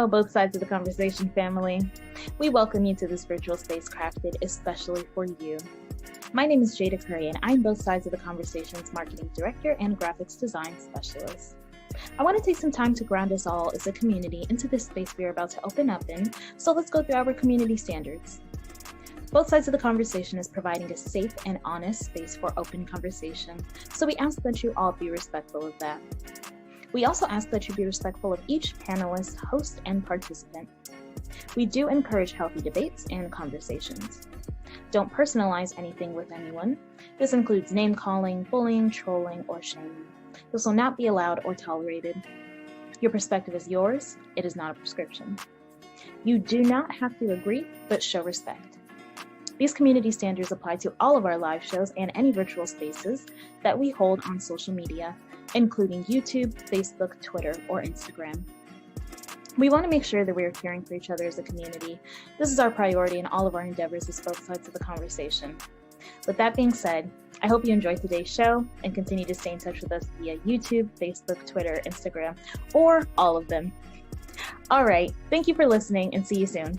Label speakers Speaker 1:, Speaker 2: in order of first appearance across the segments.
Speaker 1: Hello, both sides of the conversation family. We welcome you to this virtual space crafted especially for you. My name is Jada Curry, and I'm both sides of the conversation's marketing director and graphics design specialist. I want to take some time to ground us all as a community into this space we are about to open up in, so let's go through our community standards. Both sides of the conversation is providing a safe and honest space for open conversation, so we ask that you all be respectful of that. We also ask that you be respectful of each panelist, host, and participant. We do encourage healthy debates and conversations. Don't personalize anything with anyone. This includes name-calling, bullying, trolling, or shaming. This will not be allowed or tolerated. Your perspective is yours. It is not a prescription. You do not have to agree, but show respect. These community standards apply to all of our live shows and any virtual spaces that we hold on social media, including YouTube, Facebook, Twitter, or Instagram. We want to make sure that we are caring for each other as a community. This is our priority in all of our endeavors as both sides of the conversation. With that being said, I hope you enjoyed today's show and continue to stay in touch with us via YouTube, Facebook, Twitter, Instagram, or all of them. All right, thank you for listening and see you soon.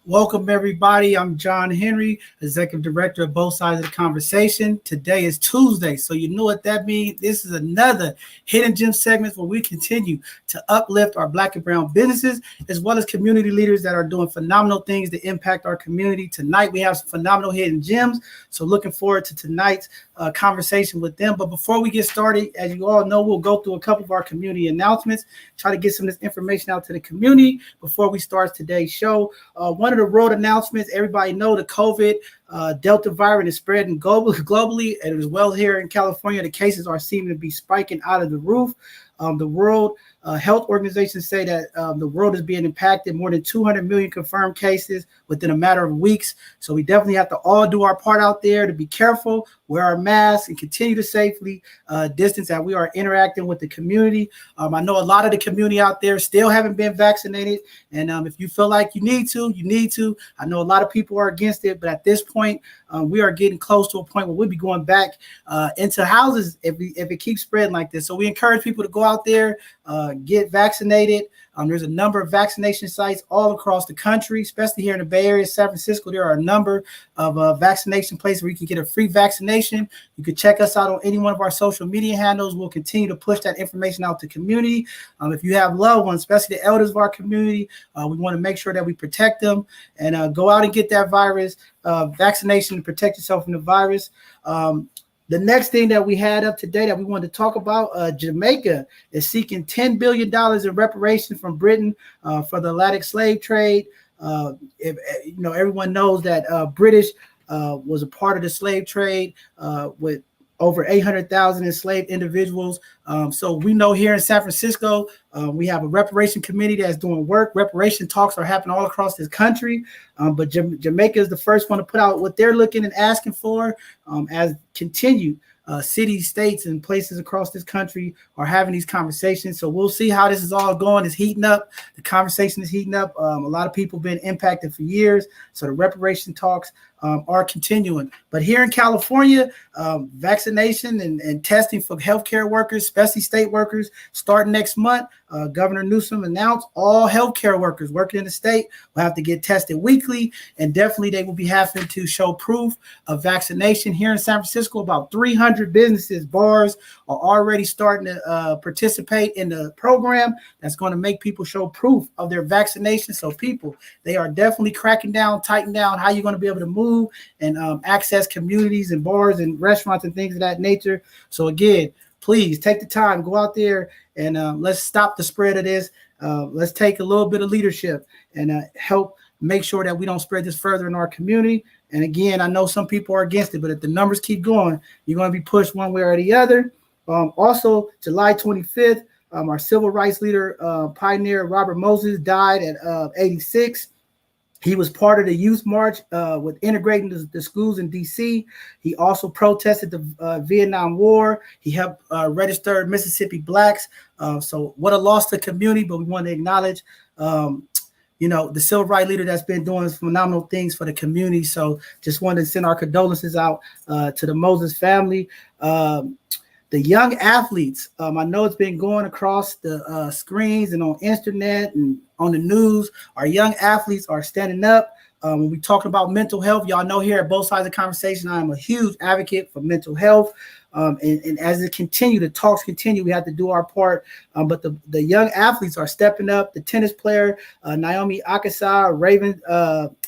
Speaker 2: Welcome, everybody. I'm John Henry, Executive Director of Both Sides of the Conversation. Today is Tuesday, so you know what that means. This is another Hidden Gem segment where we continue to uplift our Black and Brown businesses, as well as community leaders that are doing phenomenal things to impact our community. Tonight, we have some phenomenal hidden gems, so looking forward to tonight's conversation with them. But before we get started, as you all know, we'll go through a couple of our community announcements, try to get some of this information out to the community before we start today's show. One of the road announcements, everybody know the COVID Delta variant is spreading globally, and as well here in California, the cases are seeming to be spiking out of the roof. The World Health Organization say that the world is being impacted, more than 200 million confirmed cases within a matter of weeks. So we definitely have to all do our part out there to be careful, wear our masks, and continue to safely distance as we are interacting with the community. I know a lot of the community out there still haven't been vaccinated. And if you feel like you need to, you need to. I know a lot of people are against it, but at this point, we are getting close to a point where we'll be going back into houses if it keeps spreading like this. So we encourage people to go out there, get vaccinated. There's a number of vaccination sites all across the country, especially here in the Bay Area, San Francisco. There are a number of vaccination places where you can get a free vaccination. You can check us out on any one of our social media handles. We'll continue to push that information out to the community. If you have loved ones, especially the elders of our community, we want to make sure that we protect them and go out and get that virus vaccination to protect yourself from the virus. The next thing that we had up today that we wanted to talk about, Jamaica is seeking $10 billion in reparations from Britain for the Atlantic slave trade. Everyone knows that British was a part of the slave trade with over 800,000 enslaved individuals. So we know here in San Francisco, we have a reparation committee that's doing work. Reparation talks are happening all across this country. But Jamaica is the first one to put out what they're looking and asking for as continued. Cities, states, and places across this country are having these conversations. So we'll see how this is all going. It's heating up. The conversation is heating up. A lot of people have been impacted for years. So the reparation talks are continuing. But here in California, vaccination and testing for healthcare workers, especially state workers, starting next month. Governor Newsom announced all healthcare workers working in the state will have to get tested weekly, and definitely they will be having to show proof of vaccination. Here in San Francisco, about 300 businesses, bars are already starting to participate in the program that's going to make people show proof of their vaccination. So people, they are definitely cracking down, tightening down how you're going to be able to move and access communities and bars and restaurants and things of that nature. So again, please take the time, go out there and let's stop the spread of this. Let's take a little bit of leadership and help make sure that we don't spread this further in our community. And again, I know some people are against it, but if the numbers keep going, you're going to be pushed one way or the other. Also, July 25th, our civil rights leader, pioneer Robert Moses, died at 86. He was part of the youth march with integrating the schools in D.C. He also protested the Vietnam War. He helped register Mississippi blacks. So what a loss to the community, but we want to acknowledge the civil rights leader that's been doing phenomenal things for the community. So just wanted to send our condolences out to the Moses family. The young athletes, I know it's been going across the screens and on internet and on the news. Our young athletes are standing up. When we talk about mental health, y'all know here at both sides of the conversation, I am a huge advocate for mental health. And as it continue, the talks continue, we have to do our part. But the young athletes are stepping up. The tennis player, Naomi Osaka, Raven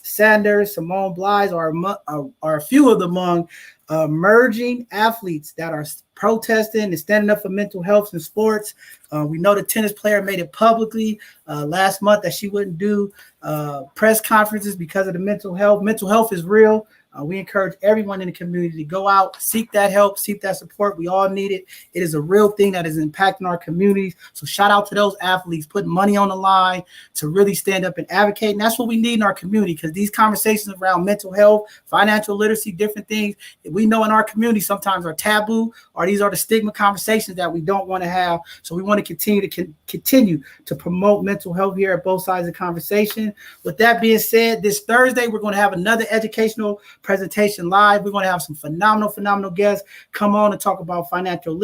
Speaker 2: Sanders, Simone Biles are a few of the among emerging athletes that are protesting and standing up for mental health in sports. We know the tennis player made it publicly last month that she wouldn't do press conferences because of the mental health. Mental health is real. We encourage everyone in the community to go out, seek that help, seek that support. We all need it. It is a real thing that is impacting our communities. So shout out to those athletes putting money on the line to really stand up and advocate. And that's what we need in our community, because these conversations around mental health, financial literacy, different things we know in our community sometimes are taboo, or these are the stigma conversations that we don't want to have. So we want to continue to promote mental health here at both sides of the conversation. With that being said, this Thursday, we're going to have another educational presentation live. We're going to have some phenomenal guests come on and talk about financial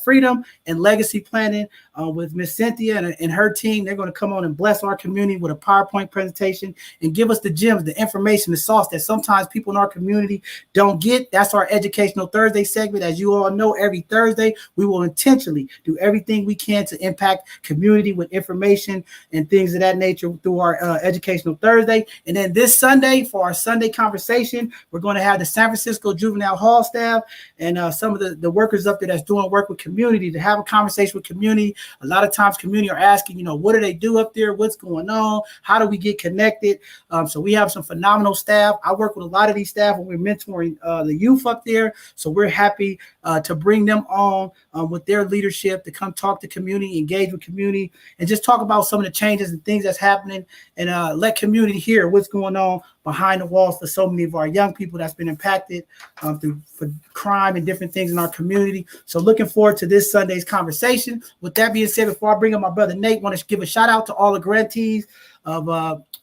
Speaker 2: freedom and legacy planning with Miss Cynthia and her team. They're going to come on and bless our community with a PowerPoint presentation and give us the gems, the information, the sauce that sometimes people in our community don't get. That's our Educational Thursday segment. As you all know, every Thursday, we will intentionally do everything we can to impact community with information and things of that nature through our Educational Thursday. And then this Sunday, for our Sunday conversation, we're going to have the San Francisco Juvenile Hall staff and some of the workers up there that's doing work with community to have a conversation with community. A lot of times community are asking, what do they do up there? What's going on? How do we get connected? So we have some phenomenal staff. I work with a lot of these staff when we're mentoring the youth up there. So we're happy to bring them on with their leadership to come talk to community, engage with community, and just talk about some of the changes and things that's happening, and let community hear what's going on behind the walls for so many of our young people that's been impacted for crime and different things in our community. So looking forward to this Sunday's conversation. With that being said, before I bring up my brother Nate, I want to give a shout out to all the grantees of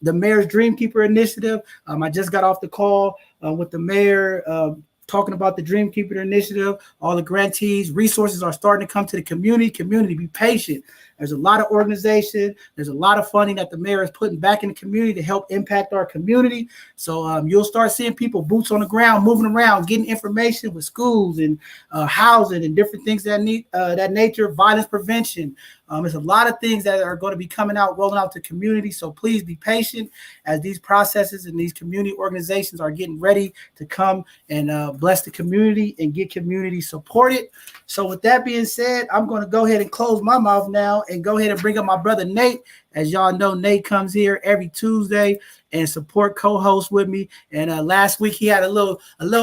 Speaker 2: the Mayor's Dreamkeeper Initiative. I just got off the call with the mayor talking about the Dreamkeeper Initiative. All the grantees, resources are starting to come to the community. Community, be patient. There's a lot of organization. There's a lot of funding that the mayor is putting back in the community to help impact our community. So you'll start seeing people, boots on the ground, moving around, getting information with schools and housing and different things that nature, violence prevention. There's a lot of things that are going to be coming out, rolling out to community. So please be patient as these processes and these community organizations are getting ready to come and bless the community and get community supported. So with that being said, I'm going to go ahead and close my mouth now and go ahead and bring up my brother Nate. As y'all know, Nate comes here every Tuesday and support co-host with me. And last week he had a little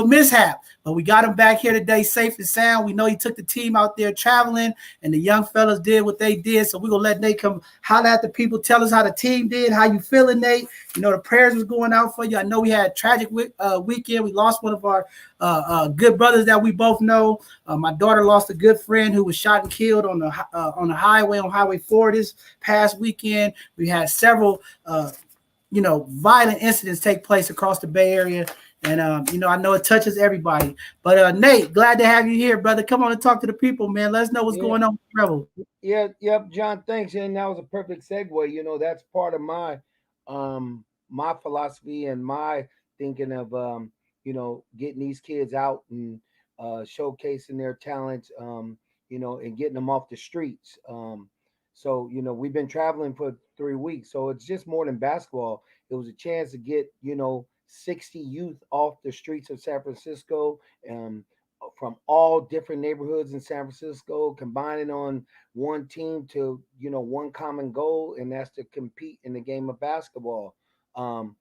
Speaker 2: mishap, but we got him back here today safe and sound. We know he took the team out there traveling, and the young fellas did what they did. So we're going to let Nate come holler at the people, tell us how the team did, how you feeling, Nate. The prayers was going out for you. I know we had a tragic weekend. We lost one of our good brothers that we both know. My daughter lost a good friend who was shot and killed on the highway, on Highway 4 this past weekend. We had several violent incidents take place across the Bay Area. And, I know it touches everybody. But, Nate, glad to have you here, brother. Come on and talk to the people, man. Let us know what's going on with Rebel.
Speaker 3: Yeah, yep, John, thanks. And that was a perfect segue. That's part of my my philosophy and my thinking of, getting these kids out and showcasing their talents, and getting them off the streets. So, we've been traveling for 3 weeks. So it's just more than basketball. It was a chance to get, 60 youth off the streets of San Francisco, from all different neighborhoods in San Francisco, combining on one team to, one common goal, and that's to compete in the game of basketball. Um,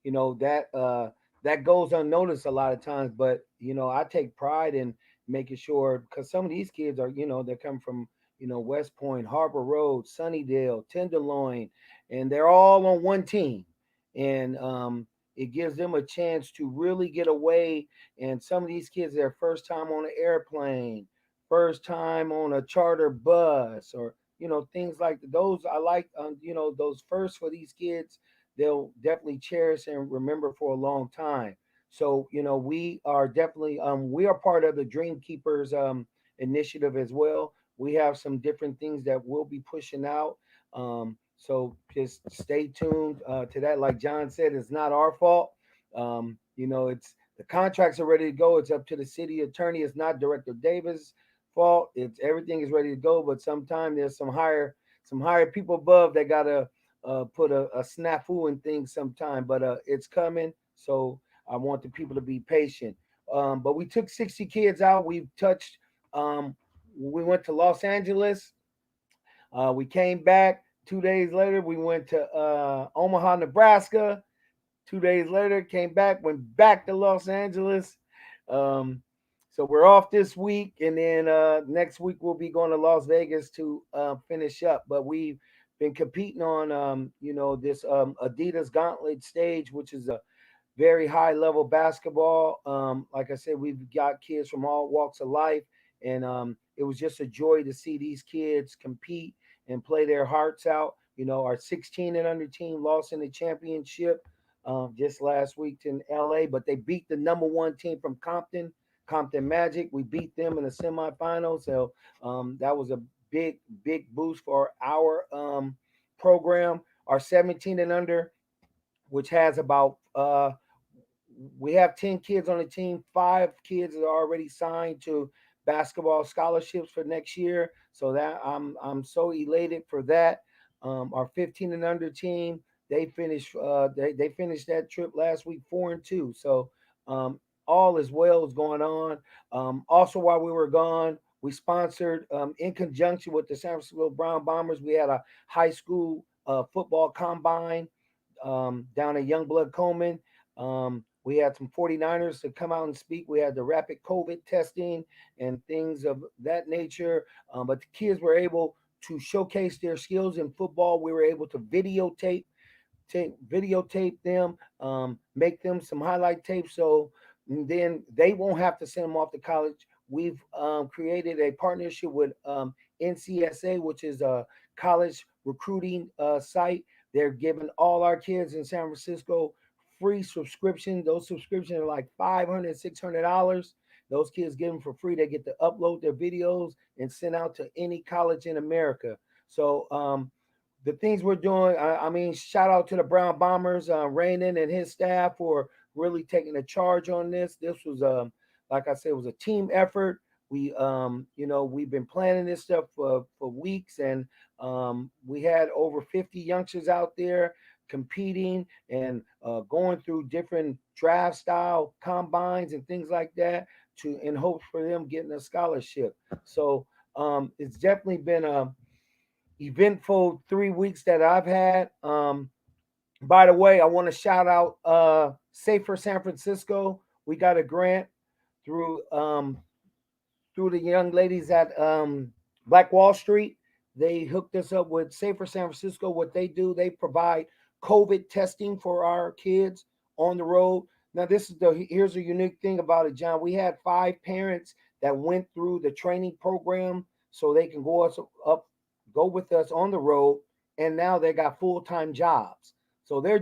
Speaker 3: that goes unnoticed a lot of times, but I take pride in making sure, because some of these kids are, they come from West Point, Harbor Road, Sunnydale, Tenderloin, and they're all on one team. And it gives them a chance to really get away. And some of these kids, their first time on an airplane, first time on a charter bus, or things like those. I like those first for these kids, they'll definitely cherish and remember for a long time. So, we are definitely we are part of the Dream Keepers initiative as well. We have some different things that we'll be pushing out. So just stay tuned to that. Like John said, it's not our fault. It's the contracts are ready to go. It's up to the city attorney. It's not Director Davis' fault. It's everything is ready to go. But sometimes there's some higher people above that gotta put a snafu in things sometime, but it's coming. So I want the people to be patient. But we took 60 kids out. We've touched. We went to Los Angeles. We came back 2 days later. We went to Omaha, Nebraska. 2 days later, came back, went back to Los Angeles. Um, so we're off this week, and then next week we'll be going to Las Vegas to finish up. But we've been competing on, this Adidas Gauntlet stage, which is a very high level basketball. Like I said, we've got kids from all walks of life, and it was just a joy to see these kids compete and play their hearts out. Our 16 and under team lost in the championship just last week in LA, but they beat the number one team from Compton Magic. We beat them in the semifinals, so that was a big boost for our program. Our 17 and under, which has about we have 10 kids on the team. 5 kids are already signed to basketball scholarships for next year. So that I'm so elated for that. Our 15 and under team, they finished that trip last week 4-2. So all as well is going on. Also, while we were gone, we sponsored in conjunction with the San Francisco Brown Bombers. We had a high school football combine down at Youngblood Coleman. We had some 49ers to come out and speak. We had the rapid COVID testing and things of that nature. But the kids were able to showcase their skills in football. We were able to videotape them, make them some highlight tapes, so then they won't have to send them off to college. We've created a partnership with NCSA, which is a college recruiting site. They're giving all our kids in San Francisco free subscription. Those subscriptions are like $500, $600. Those kids get them for free. They get to upload their videos and send out to any college in America. So the things we're doing, I mean, shout out to the Brown Bombers, Rainin and his staff for really taking a charge on this. This was, like I said, it was a team effort. We've been planning this stuff for weeks, and we had over 50 youngsters out there competing and going through different draft style combines and things like that to in hopes for them getting a scholarship. So it's definitely been a eventful 3 weeks that I've had. By the way, I want to shout out Safer San Francisco. We got a grant through through the young ladies at Black Wall Street. They hooked us up with Safer San Francisco. What they do, they provide COVID testing for our kids on the road. Now, here's a unique thing about it, John. We had 5 parents that went through the training program so they can go with us on the road, and now they got full-time jobs. So they're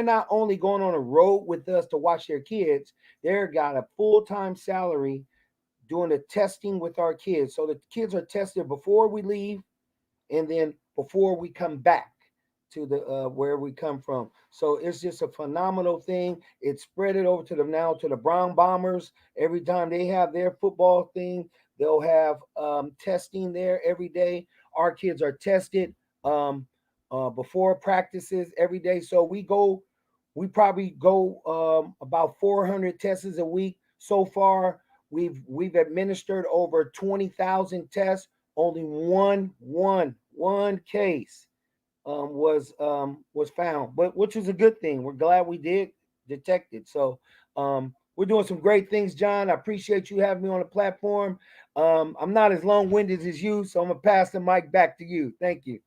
Speaker 3: not only going on a road with us to watch their kids, they're got a full-time salary doing the testing with our kids. So the kids are tested before we leave and then before we come back to the where we come from. So it's just a phenomenal thing. It's spread it over to them now to the Brown Bombers. Every time they have their football thing, they'll have testing there every day. Our kids are tested before practices every day. So we probably go about 400 tests a week so far. We've administered over 20,000 tests. Only one case was found, but which was a good thing. We're glad we did detect it. So we're doing some great things, John. I appreciate you having me on the platform. I'm not as long winded as you, so I'm gonna pass the mic back to you. Thank you.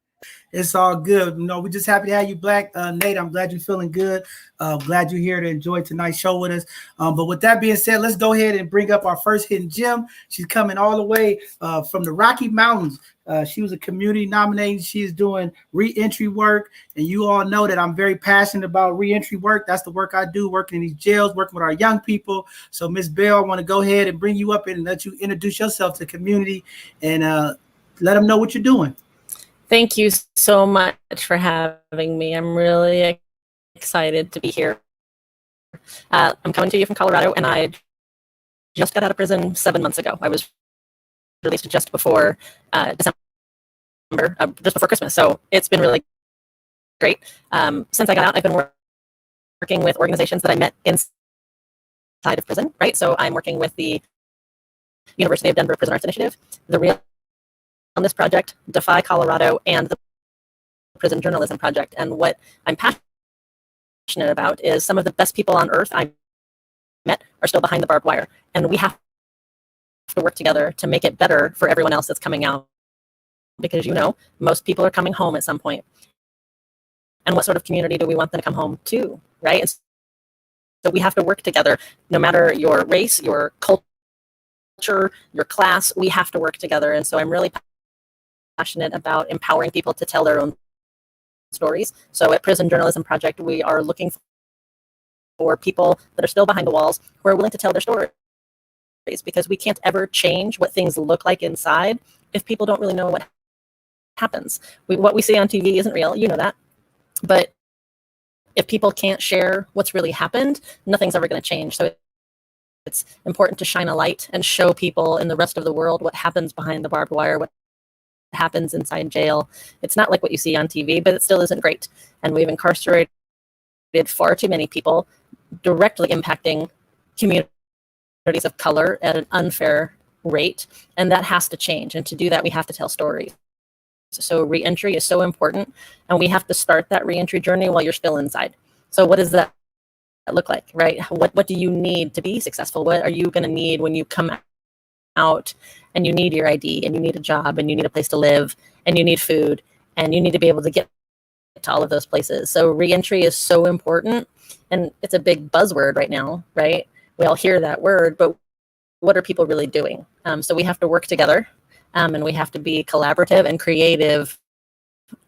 Speaker 2: It's all good. We're just happy to have you back, Nate. I'm glad you're feeling good. Glad you're here to enjoy tonight's show with us. But with that being said, let's go ahead and bring up our first hidden gem. She's coming all the way from the Rocky Mountains. She was a community nominated. She is doing reentry work. And you all know that I'm very passionate about reentry work. That's the work I do, working in these jails, working with our young people. So, Miss Belle, I want to go ahead and bring you up and let you introduce yourself to the community and let them know what you're doing.
Speaker 4: Thank you so much for having me. I'm really excited to be here. I'm coming to you from Colorado, and I just got out of prison 7 months ago. I was released just before December, just before Christmas. So it's been really great. Since I got out, I've been working with organizations that I met inside of prison, right? So I'm working with the University of Denver Prison Arts Initiative, the Real on this project, Defy Colorado, and the Prison Journalism Project. And what I'm passionate about is some of the best people on earth I met are still behind the barbed wire. And we have to work together to make it better for everyone else that's coming out. Because, most people are coming home at some point. And what sort of community do we want them to come home to, right? And so we have to work together, no matter your race, your culture, your class, we have to work together. And so I'm really passionate about empowering people to tell their own stories. So at Prison Journalism Project, we are looking for people that are still behind the walls who are willing to tell their stories, because we can't ever change what things look like inside if people don't really know what happens. What we see on TV isn't real, you know that. But if people can't share what's really happened, nothing's ever going to change. So it's important to shine a light and show people in the rest of the world what happens behind the barbed wire, what happens inside jail. It's not like what you see on TV, but it still isn't great. And we've incarcerated far too many people, directly impacting communities of color at an unfair rate. And that has to change. And to do that, we have to tell stories. So reentry is so important. And we have to start that reentry journey while you're still inside. So what does that look like, right? What do you need to be successful? What are you going to need when you come out and you need your ID and you need a job and you need a place to live and you need food and you need to be able to get to all of those places. So reentry is so important, and it's a big buzzword right now, right? We all hear that word, but what are people really doing? So we have to work together, and we have to be collaborative and creative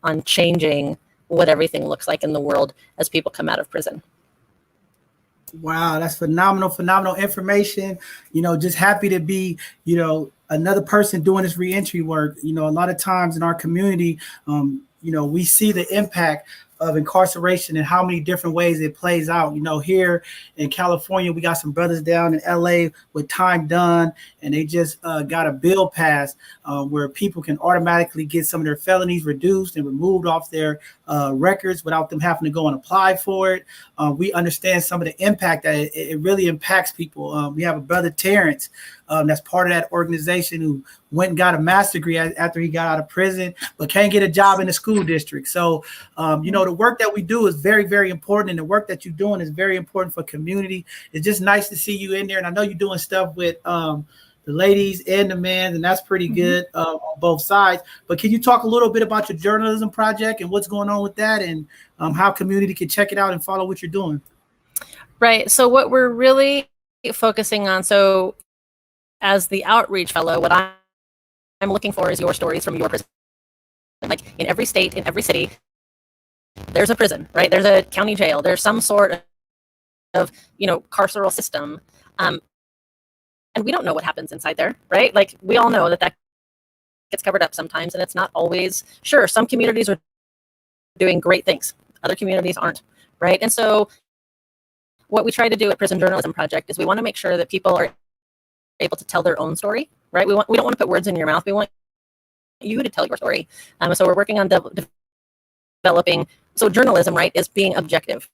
Speaker 4: on changing what everything looks like in the world as people come out of prison.
Speaker 2: Wow, that's phenomenal information. Just happy to be, another person doing this reentry work. A lot of times in our community, we see the impact of incarceration and how many different ways it plays out. Here in California, we got some brothers down in LA with time done, and they just got a bill passed where people can automatically get some of their felonies reduced and removed off their records without them having to go and apply for it. We understand some of the impact that it really impacts people. We have a brother, Terrence, that's part of that organization, who went and got a master's degree after he got out of prison, but can't get a job in the school district. So, the work that we do is very, very important. And the work that you're doing is very important for community. It's just nice to see you in there. And I know you're doing stuff with the ladies and the men, and that's pretty good on both sides. But can you talk a little bit about your journalism project and what's going on with that, and how community can check it out and follow what you're doing?
Speaker 4: Right. So what we're really focusing on, so as the outreach fellow, what I'm looking for is your stories from your prison. Like in every state, in every city, there's a prison, right? There's a county jail. There's some sort of, carceral system. And we don't know what happens inside there, right? Like we all know that gets covered up sometimes, and it's not always sure. Some communities are doing great things. Other communities aren't, right? And so what we try to do at Prison Journalism Project is we want to make sure that people are able to tell their own story, right? We don't want to put words in your mouth. We want you to tell your story. So we're working on developing. So journalism, right, is being objective,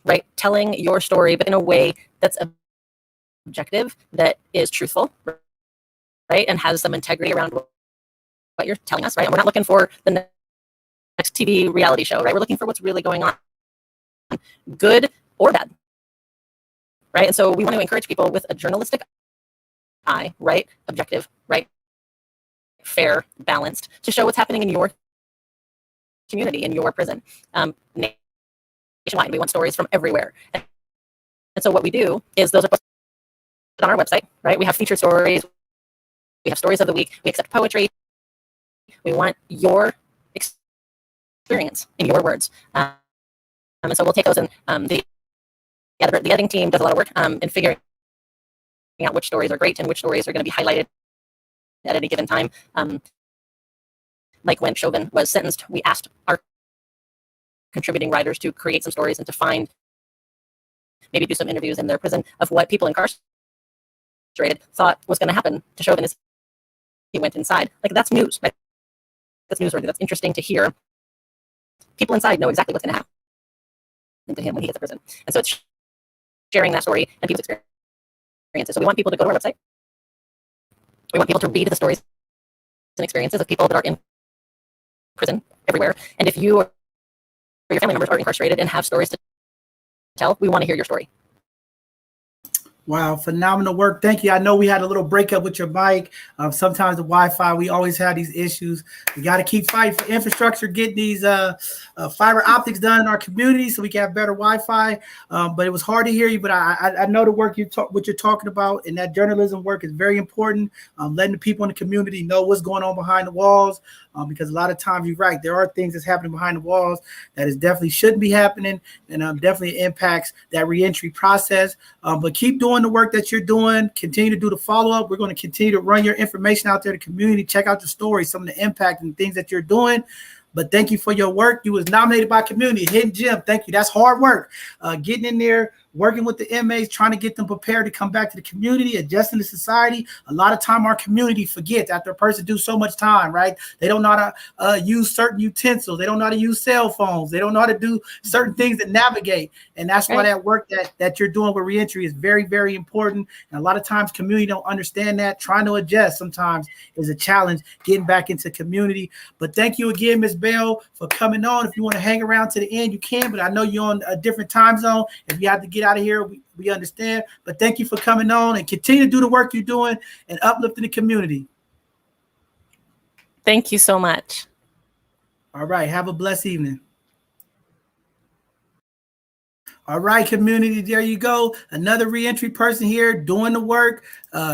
Speaker 4: right? Telling your story, but in a way that's objective, that is truthful, right? And has some integrity around what you're telling us, right? And we're not looking for the TV reality show, right? We're looking for what's really going on, good or bad, right? And so we want to encourage people with a journalistic eye, right? Objective, right? Fair, balanced, to show what's happening in your community, in your prison. Nationwide, we want stories from everywhere. And so what we do is those are posted on our website, right? We have featured stories, we have stories of the week, we accept poetry. We want your experience in your words. And so we'll take those, and the editing team does a lot of work in figuring out which stories are great and which stories are going to be highlighted at any given time. Like when Chauvin was sentenced, we asked our contributing writers to create some stories and to find, maybe do some interviews in their prison of what people incarcerated thought was going to happen to Chauvin as he went inside. Like, that's news, right? That's newsworthy. That's interesting to hear. People inside know exactly what's going to happen to him when he gets to prison. And so it's sharing that story and people's experiences. So we want people to go to our website. We want people to read the stories and experiences of people that are in prison everywhere. And if you or your family members are incarcerated and have stories to tell, we want to hear your story.
Speaker 2: Wow, phenomenal work. Thank you. I know we had a little breakup with your mic. Sometimes the Wi-Fi, we always have these issues. We got to keep fighting for infrastructure, getting these fiber optics done in our community so we can have better Wi-Fi. But it was hard to hear you, but I know the work what you're talking about, and that journalism work is very important. Letting the people in the community know what's going on behind the walls, because a lot of times you're right, there are things that's happening behind the walls that is definitely shouldn't be happening, and definitely impacts that reentry process. But keep doing the work that you're doing. Continue to do the follow-up. We're going to continue to run your information out there to the community. Check out the stories, some of the impact and things that you're doing. But thank you for your work. You was nominated by community, Hidden Gem. Thank you. That's hard work. Getting in there, working with the inmates, trying to get them prepared to come back to the community, adjusting to society. A lot of time our community forgets after a person do so much time, right? They don't know how to use certain utensils. They don't know how to use cell phones. They don't know how to do certain things to navigate. And that's why that work that you're doing with reentry is very, very important. And a lot of times community don't understand that. Trying to adjust sometimes is a challenge getting back into community. But thank you again, Ms. Belle, for coming on. If you want to hang around to the end, you can, but I know you're on a different time zone. If you have to get out of here, we understand. But thank you for coming on, and continue to do the work you're doing and uplifting the community.
Speaker 4: Thank you so much.
Speaker 2: All right. Have a blessed evening. All right, community, there you go. Another reentry person here doing the work,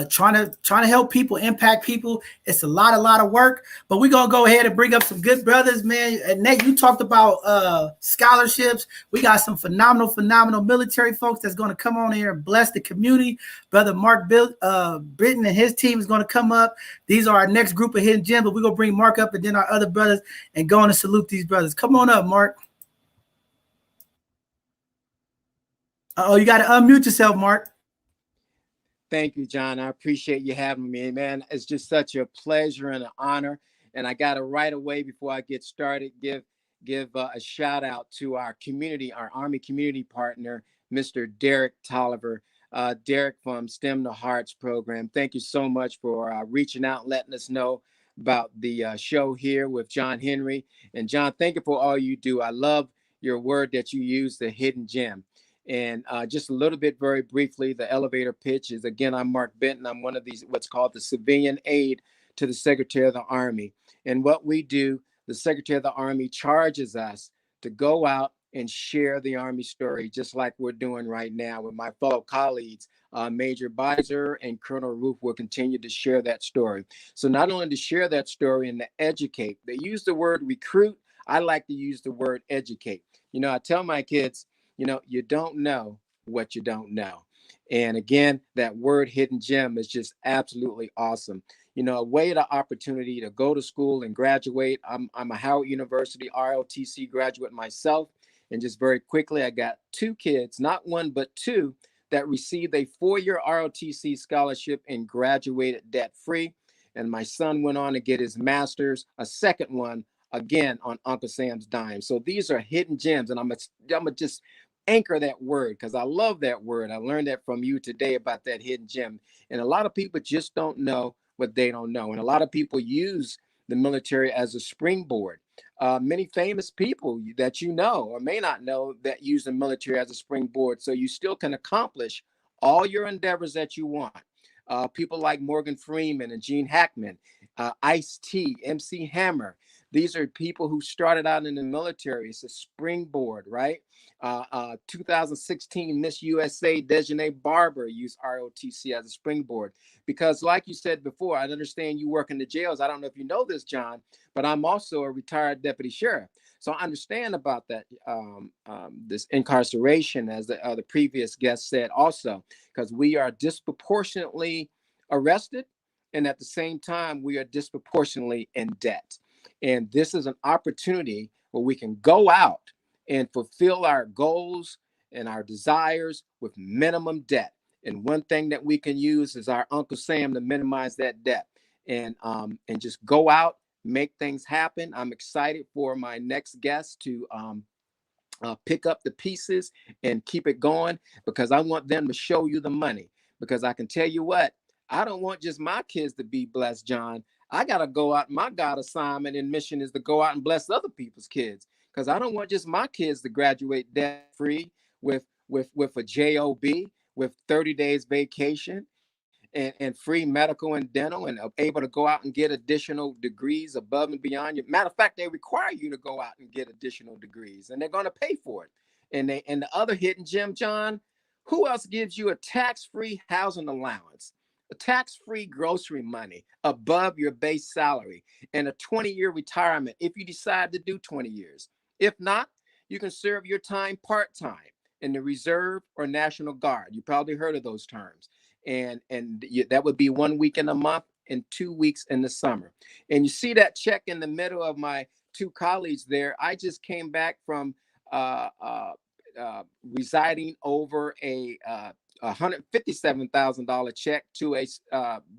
Speaker 2: trying to help people, impact people. It's a lot of work, but we're going to go ahead and bring up some good brothers, man. And Nate, you talked about scholarships. We got some phenomenal military folks that's going to come on here and bless the community. Brother Mark Britton and his team is going to come up. These are our next group of Hidden Gems, but we're going to bring Mark up and then our other brothers and go on and salute these brothers. Come on up, Mark. Oh, you got to unmute yourself, Mark.
Speaker 5: Thank you, John. I appreciate you having me, man. It's just such a pleasure and an honor. And I got to right away before I get started give a shout out to our community, our Army community partner, Mr. Derek Tolliver. Derek from STEM to Hearts program. Thank you so much for reaching out and letting us know about the show here with John Henry. And John, thank you for all you do. I love your word that you use, the hidden gem. And just a little bit, very briefly, the elevator pitch is, again, I'm Mark Benton. I'm one of these, what's called the civilian aide to the Secretary of the Army. And what we do, the Secretary of the Army charges us to go out and share the Army story, just like we're doing right now with my fellow colleagues. Major Bizor and Colonel Roth will continue to share that story. So not only to share that story and to educate, they use the word recruit. I like to use the word educate. You know, I tell my kids, you know, you don't know what you don't know. And again, that word hidden gem is just absolutely awesome. You know, a way to opportunity to go to school and graduate. I'm a Howard University ROTC graduate myself. And just very quickly, I got two kids, not one, but two, that received a 4-year ROTC scholarship and graduated debt-free. And my son went on to get his master's, a second one, again, on Uncle Sam's dime. So these are hidden gems. And I'm gonna just anchor that word because I love that word. I learned that from you today about that hidden gem. And a lot of people just don't know what they don't know. And a lot of people use the military as a springboard. many famous people that you know or may not know that use the military as a springboard, so you still can accomplish all your endeavors that you want. People like Morgan Freeman and Gene Hackman, Ice-T, MC Hammer. These are people who started out in the military. It's a springboard, right? 2016 Miss USA Dejanay Barber used ROTC as a springboard because, like you said before, I understand you work in the jails. I don't know if you know this, John, but I'm also a retired deputy sheriff. So I understand about that, this incarceration, as the previous guest said also, because we are disproportionately arrested, and at the same time, we are disproportionately in debt. And this is an opportunity where we can go out and fulfill our goals and our desires with minimum debt. And one thing that we can use is our Uncle Sam to minimize that debt and just go out, make things happen. I'm excited for my next guest to pick up the pieces and keep it going, because I want them to show you the money. Because I can tell you what, I don't want just my kids to be blessed, John. I got to go out. My God assignment and mission is to go out and bless other people's kids, because I don't want just my kids to graduate debt free with a job, with 30 days vacation, and free medical and dental, and able to go out and get additional degrees above and beyond. Matter of fact, they require you to go out and get additional degrees, and they're going to pay for it. And the other hidden gem, John, who else gives you a tax-free housing allowance, a tax-free grocery money above your base salary, and a 20-year retirement if you decide to do 20 years? If not, you can serve your time part-time in the Reserve or National Guard. You probably heard of those terms. And that would be 1 week in a month and 2 weeks in the summer. And you see that check in the middle of my two colleagues there. I just came back from residing over a $157,000 check to a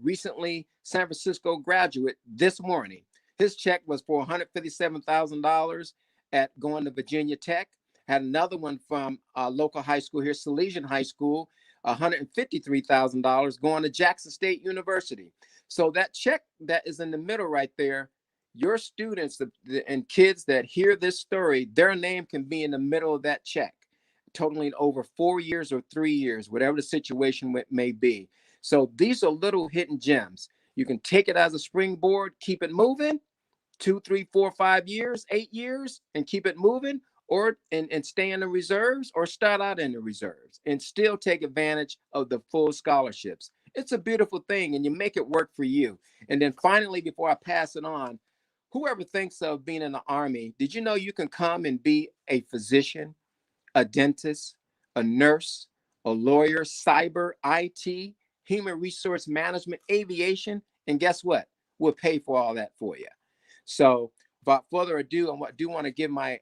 Speaker 5: recently San Francisco graduate this morning. His check was for $157,000 at going to Virginia Tech. Had another one from a local high school here, Salesian High School, $153,000 going to Jackson State University. So that check that is in the middle right there, your students and kids that hear this story, their name can be in the middle of that check, totaling over 4 years or 3 years, whatever the situation may be. So these are little hidden gems. You can take it as a springboard, keep it moving, 2, 3, 4, 5 years, 8 years, and keep it moving, or and stay in the reserves, or start out in the reserves and still take advantage of the full scholarships. It's a beautiful thing, and you make it work for you. And then finally, before I pass it on, whoever thinks of being in the Army, did you know you can come and be a physician, a dentist, a nurse, a lawyer, cyber, IT, human resource management, aviation, and guess what? We'll pay for all that for you. So without further ado, I do want to give my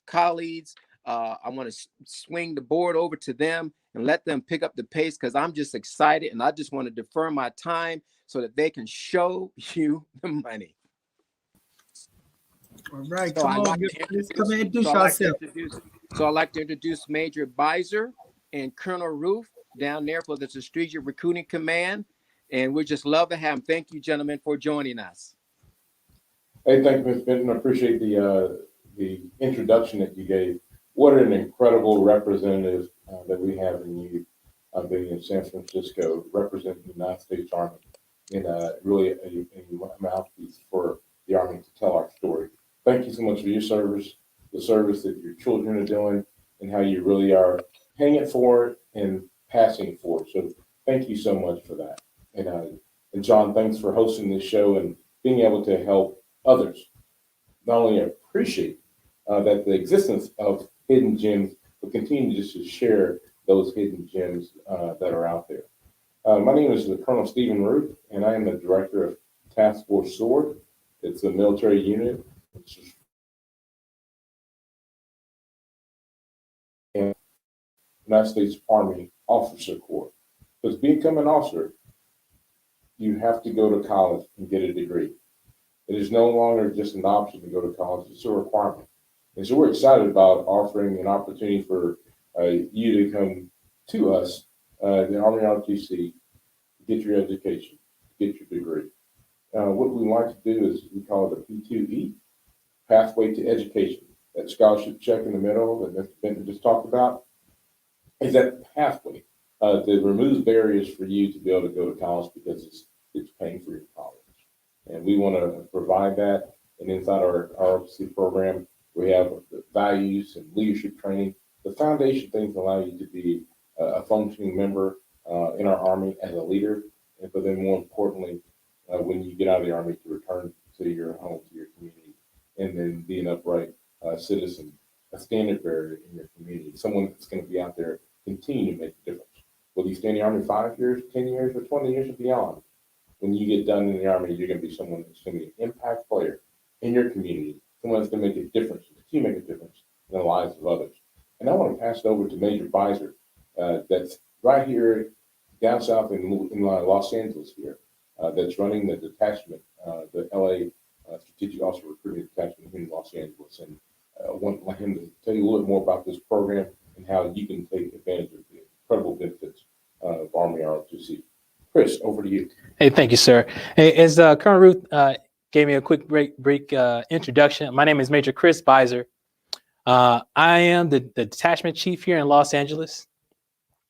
Speaker 5: colleagues, I want to swing the board over to them and let them pick up the pace, because I'm just excited, and I just want to defer my time so that they can show you the money.
Speaker 2: All right,
Speaker 5: So
Speaker 2: come on, come and introduce yourself.
Speaker 5: I'd like to introduce Major Bizor and Colonel Roth down there for the Strategic Recruiting Command, and we just love to have them. Thank you, gentlemen, for joining us.
Speaker 6: Hey, thank you, Mr. Benton. I appreciate the introduction that you gave. What an incredible representative that we have in you, being in San Francisco, representing the United States Army, and really a mouthpiece for the Army to tell our story. Thank you so much for your service, the service that your children are doing, and how you really are paying it forward and passing it forward. So thank you so much for that. And John, thanks for hosting this show and being able to help others not only appreciate that the existence of hidden gems, but continue just to share those hidden gems that are out there. My name is Colonel Stephen Root, and I am the director of Task Force SWORD. It's a military unit, which is in United States Army Officer Corps. Because becoming an officer, you have to go to college and get a degree. It is no longer just an option to go to college, it's a requirement. And so we're excited about offering an opportunity for you to come to us, the Army ROTC, get your education, get your degree. What we like to do is we call it a P2E, pathway to education, that scholarship check in the middle that Mr. Benton just talked about, is that pathway that removes barriers for you to be able to go to college because it's paying for your college. And we want to provide that. And inside our ROTC program, we have values and leadership training, the foundation things that allow you to be a functioning member in our Army as a leader, but then more importantly, when you get out of the Army, to return to your home, to your community, and then be an upright citizen, a standard bearer in your community, someone that's going to be out there continue to make a difference. Whether you stay in the Army 5 years, 10 years, or 20 years or beyond, when you get done in the Army, you're going to be someone that's going to be an impact player in your community, someone that's going to make a difference, continue to make a difference in the lives of others. And I want to pass it over to Major Bizor, that's right here down south in Los Angeles here, that's running the detachment, the LA Strategic Officer Recruiting Detachment here in Los Angeles. And I want him to tell you a little bit more about this program and how you can take advantage of the incredible benefits of Army ROTC. Chris, over to you.
Speaker 7: Hey, thank you, sir. Hey, as Colonel Ruth gave me a quick brief introduction, my name is Major Chris Bizor. I am the detachment chief here in Los Angeles.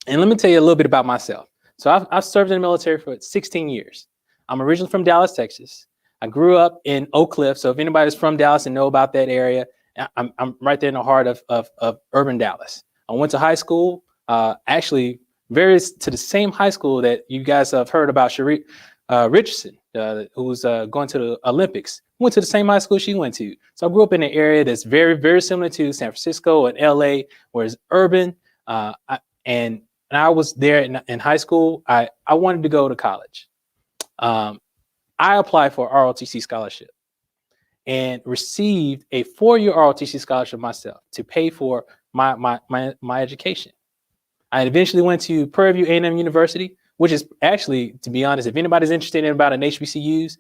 Speaker 7: And let me tell you a little bit about myself. So I've served in the military for 16 years. I'm originally from Dallas, Texas. I grew up in Oak Cliff. So if anybody's from Dallas and know about that area, I'm right there in the heart of urban Dallas. I went to high school, actually to the same high school that you guys have heard about, Cherie Richardson, who's going to the Olympics. Went to the same high school she went to. So I grew up in an area that's very, very similar to San Francisco and LA, where it's urban. And I was there in high school. I wanted to go to college. I applied for ROTC scholarship and received a 4-year ROTC scholarship myself to pay for my education. I eventually went to Prairie View A&M University, which is actually, to be honest, if anybody's interested in about an HBCUs,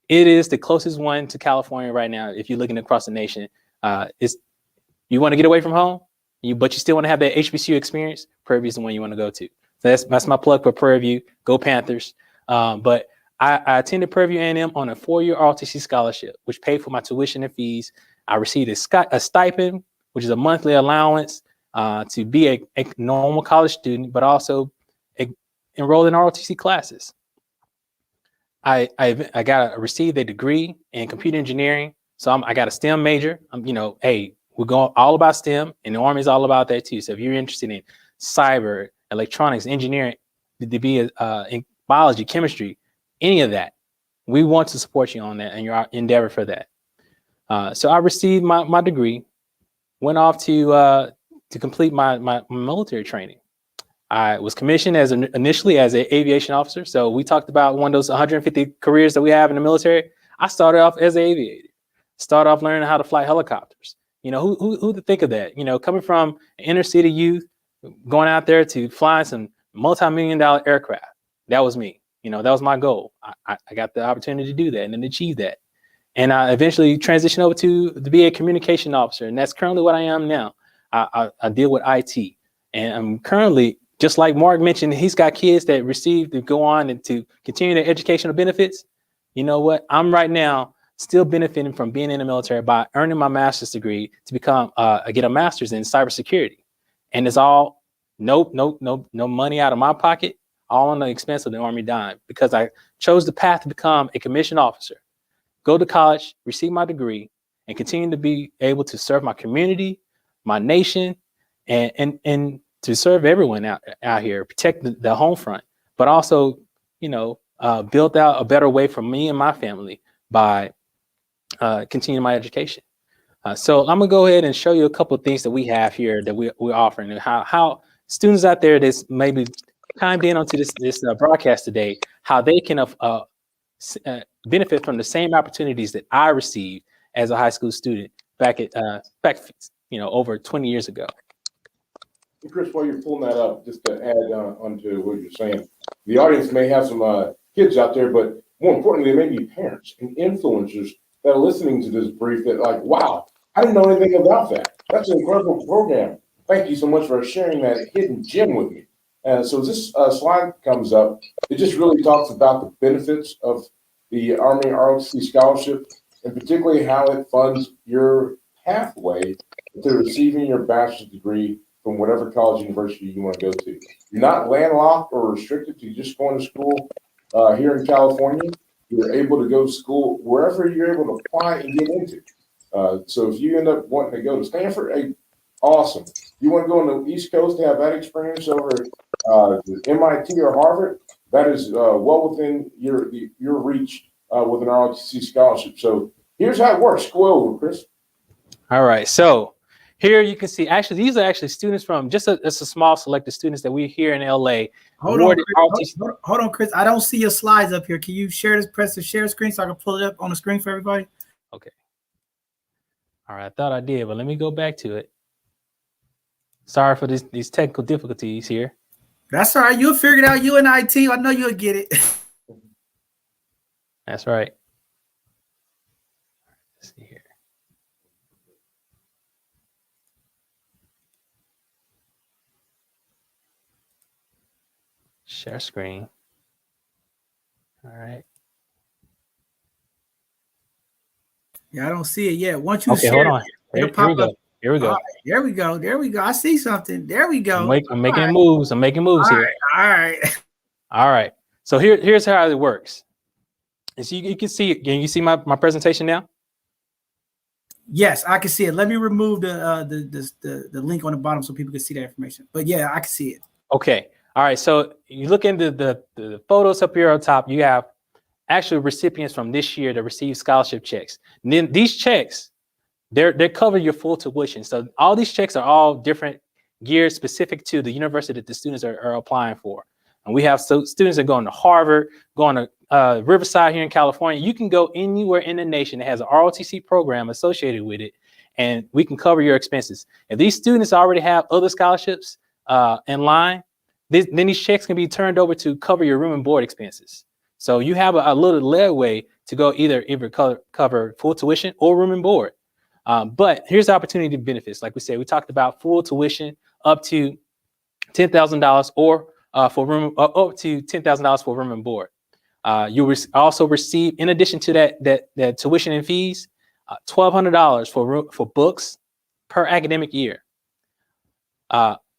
Speaker 7: it is the closest one to California right now. If you're looking across the nation, you want to get away from home, but you still want to have that HBCU experience, Prairie View is the one you want to go to. So that's my plug for Prairie View. Go Panthers. But I attended Prairie View A&M on a 4-year ROTC scholarship, which paid for my tuition and fees. I received a stipend, which is a monthly allowance to be a normal college student, but also enroll in ROTC classes. I received a degree in computer engineering. So I got a STEM major. Hey, we're going all about STEM, and the Army is all about that too. So if you're interested in cyber, electronics, engineering, to be in biology, chemistry, any of that, we want to support you on that and your endeavor for that. So I received my degree, went off to complete my military training. I was commissioned initially as an aviation officer. So we talked about one of those 150 careers that we have in the military. I started off as an aviator, started off learning how to fly helicopters. Who to think of that? Coming from an inner city youth, going out there to flying some multi-million-dollar aircraft. That was me. That was my goal. I got the opportunity to do that and then achieve that. And I eventually transitioned over to be a communication officer. And that's currently what I am now. I deal with IT. And I'm currently, just like Mark mentioned, he's got kids that receive to go on and to continue their educational benefits. You know what? I'm right now still benefiting from being in the military by earning my master's degree to become get a master's in cybersecurity. And it's all no money out of my pocket, all on the expense of the Army dime, because I chose the path to become a commissioned officer, go to college, receive my degree, and continue to be able to serve my community, my nation, and to serve everyone out here, protect the home front, but also, build out a better way for me and my family by continuing my education. So I'm gonna go ahead and show you a couple of things that we have here that we're offering, and how students out there that's maybe chimed in onto this broadcast today, how they can benefit from the same opportunities that I received as a high school student back over 20 years ago.
Speaker 6: And Chris, while you're pulling that up, just to add onto what you're saying, the audience may have some kids out there, but more importantly, there may be parents and influencers that are listening to this brief that like, wow, I didn't know anything about that. That's an incredible program. Thank you so much for sharing that hidden gem with me. So this slide comes up. It just really talks about the benefits of the Army ROTC scholarship. and particularly how it funds your pathway to receiving your bachelor's degree from whatever college university you want to go to. You're not landlocked or restricted to just going to school here in California. You're able to go to school wherever you're able to apply and get into. So if you end up wanting to go to Stanford, hey, awesome. You want to go on the East Coast to have that experience over MIT or Harvard, that is well within your reach with an ROTC scholarship. So here's how it works. Go over, Chris.
Speaker 7: All right. So here you can see, actually, these are actually students from just a small select of students that we here in LA.
Speaker 2: Hold on, Chris. I don't see your slides up here. Can you press the share screen so I can pull it up on the screen for everybody?
Speaker 7: Okay. All right. I thought I did, but let me go back to it. Sorry for these technical difficulties here.
Speaker 2: That's all right. You'll figure it out. You and IT, I know you'll get it.
Speaker 7: That's right. Let's see here. Share screen. All right.
Speaker 2: Yeah, I don't see it yet. Once you
Speaker 7: share,
Speaker 2: hold
Speaker 7: on. Here we go. Here we go.
Speaker 2: Right, there we go. There we go. I see something. There we go.
Speaker 7: I'm making moves. I'm making moves here.
Speaker 2: All right.
Speaker 7: All right. So here's how it works. And so you can see it. Can you see my presentation now?
Speaker 2: Yes, I can see it. Let me remove the link on the bottom so people can see that information. But yeah, I can see it.
Speaker 7: Okay. All right. So you look into the photos up here on top. You have actual recipients from this year that receive scholarship checks. And then these checks, they cover your full tuition. So all these checks are all different, geared specific to the university that the students are applying for. And we have students that are going to Harvard, going to Riverside here in California. You can go anywhere in the nation that has an ROTC program associated with it, and we can cover your expenses. If these students already have other scholarships in line, then these checks can be turned over to cover your room and board expenses. So you have a little leeway to go either cover full tuition or room and board. But here's the opportunity benefits. Like we said, we talked about full tuition up to $10,000 or for room up to $10,000 for room and board. You also receive, in addition to that tuition and fees, $1,200 for books per academic year.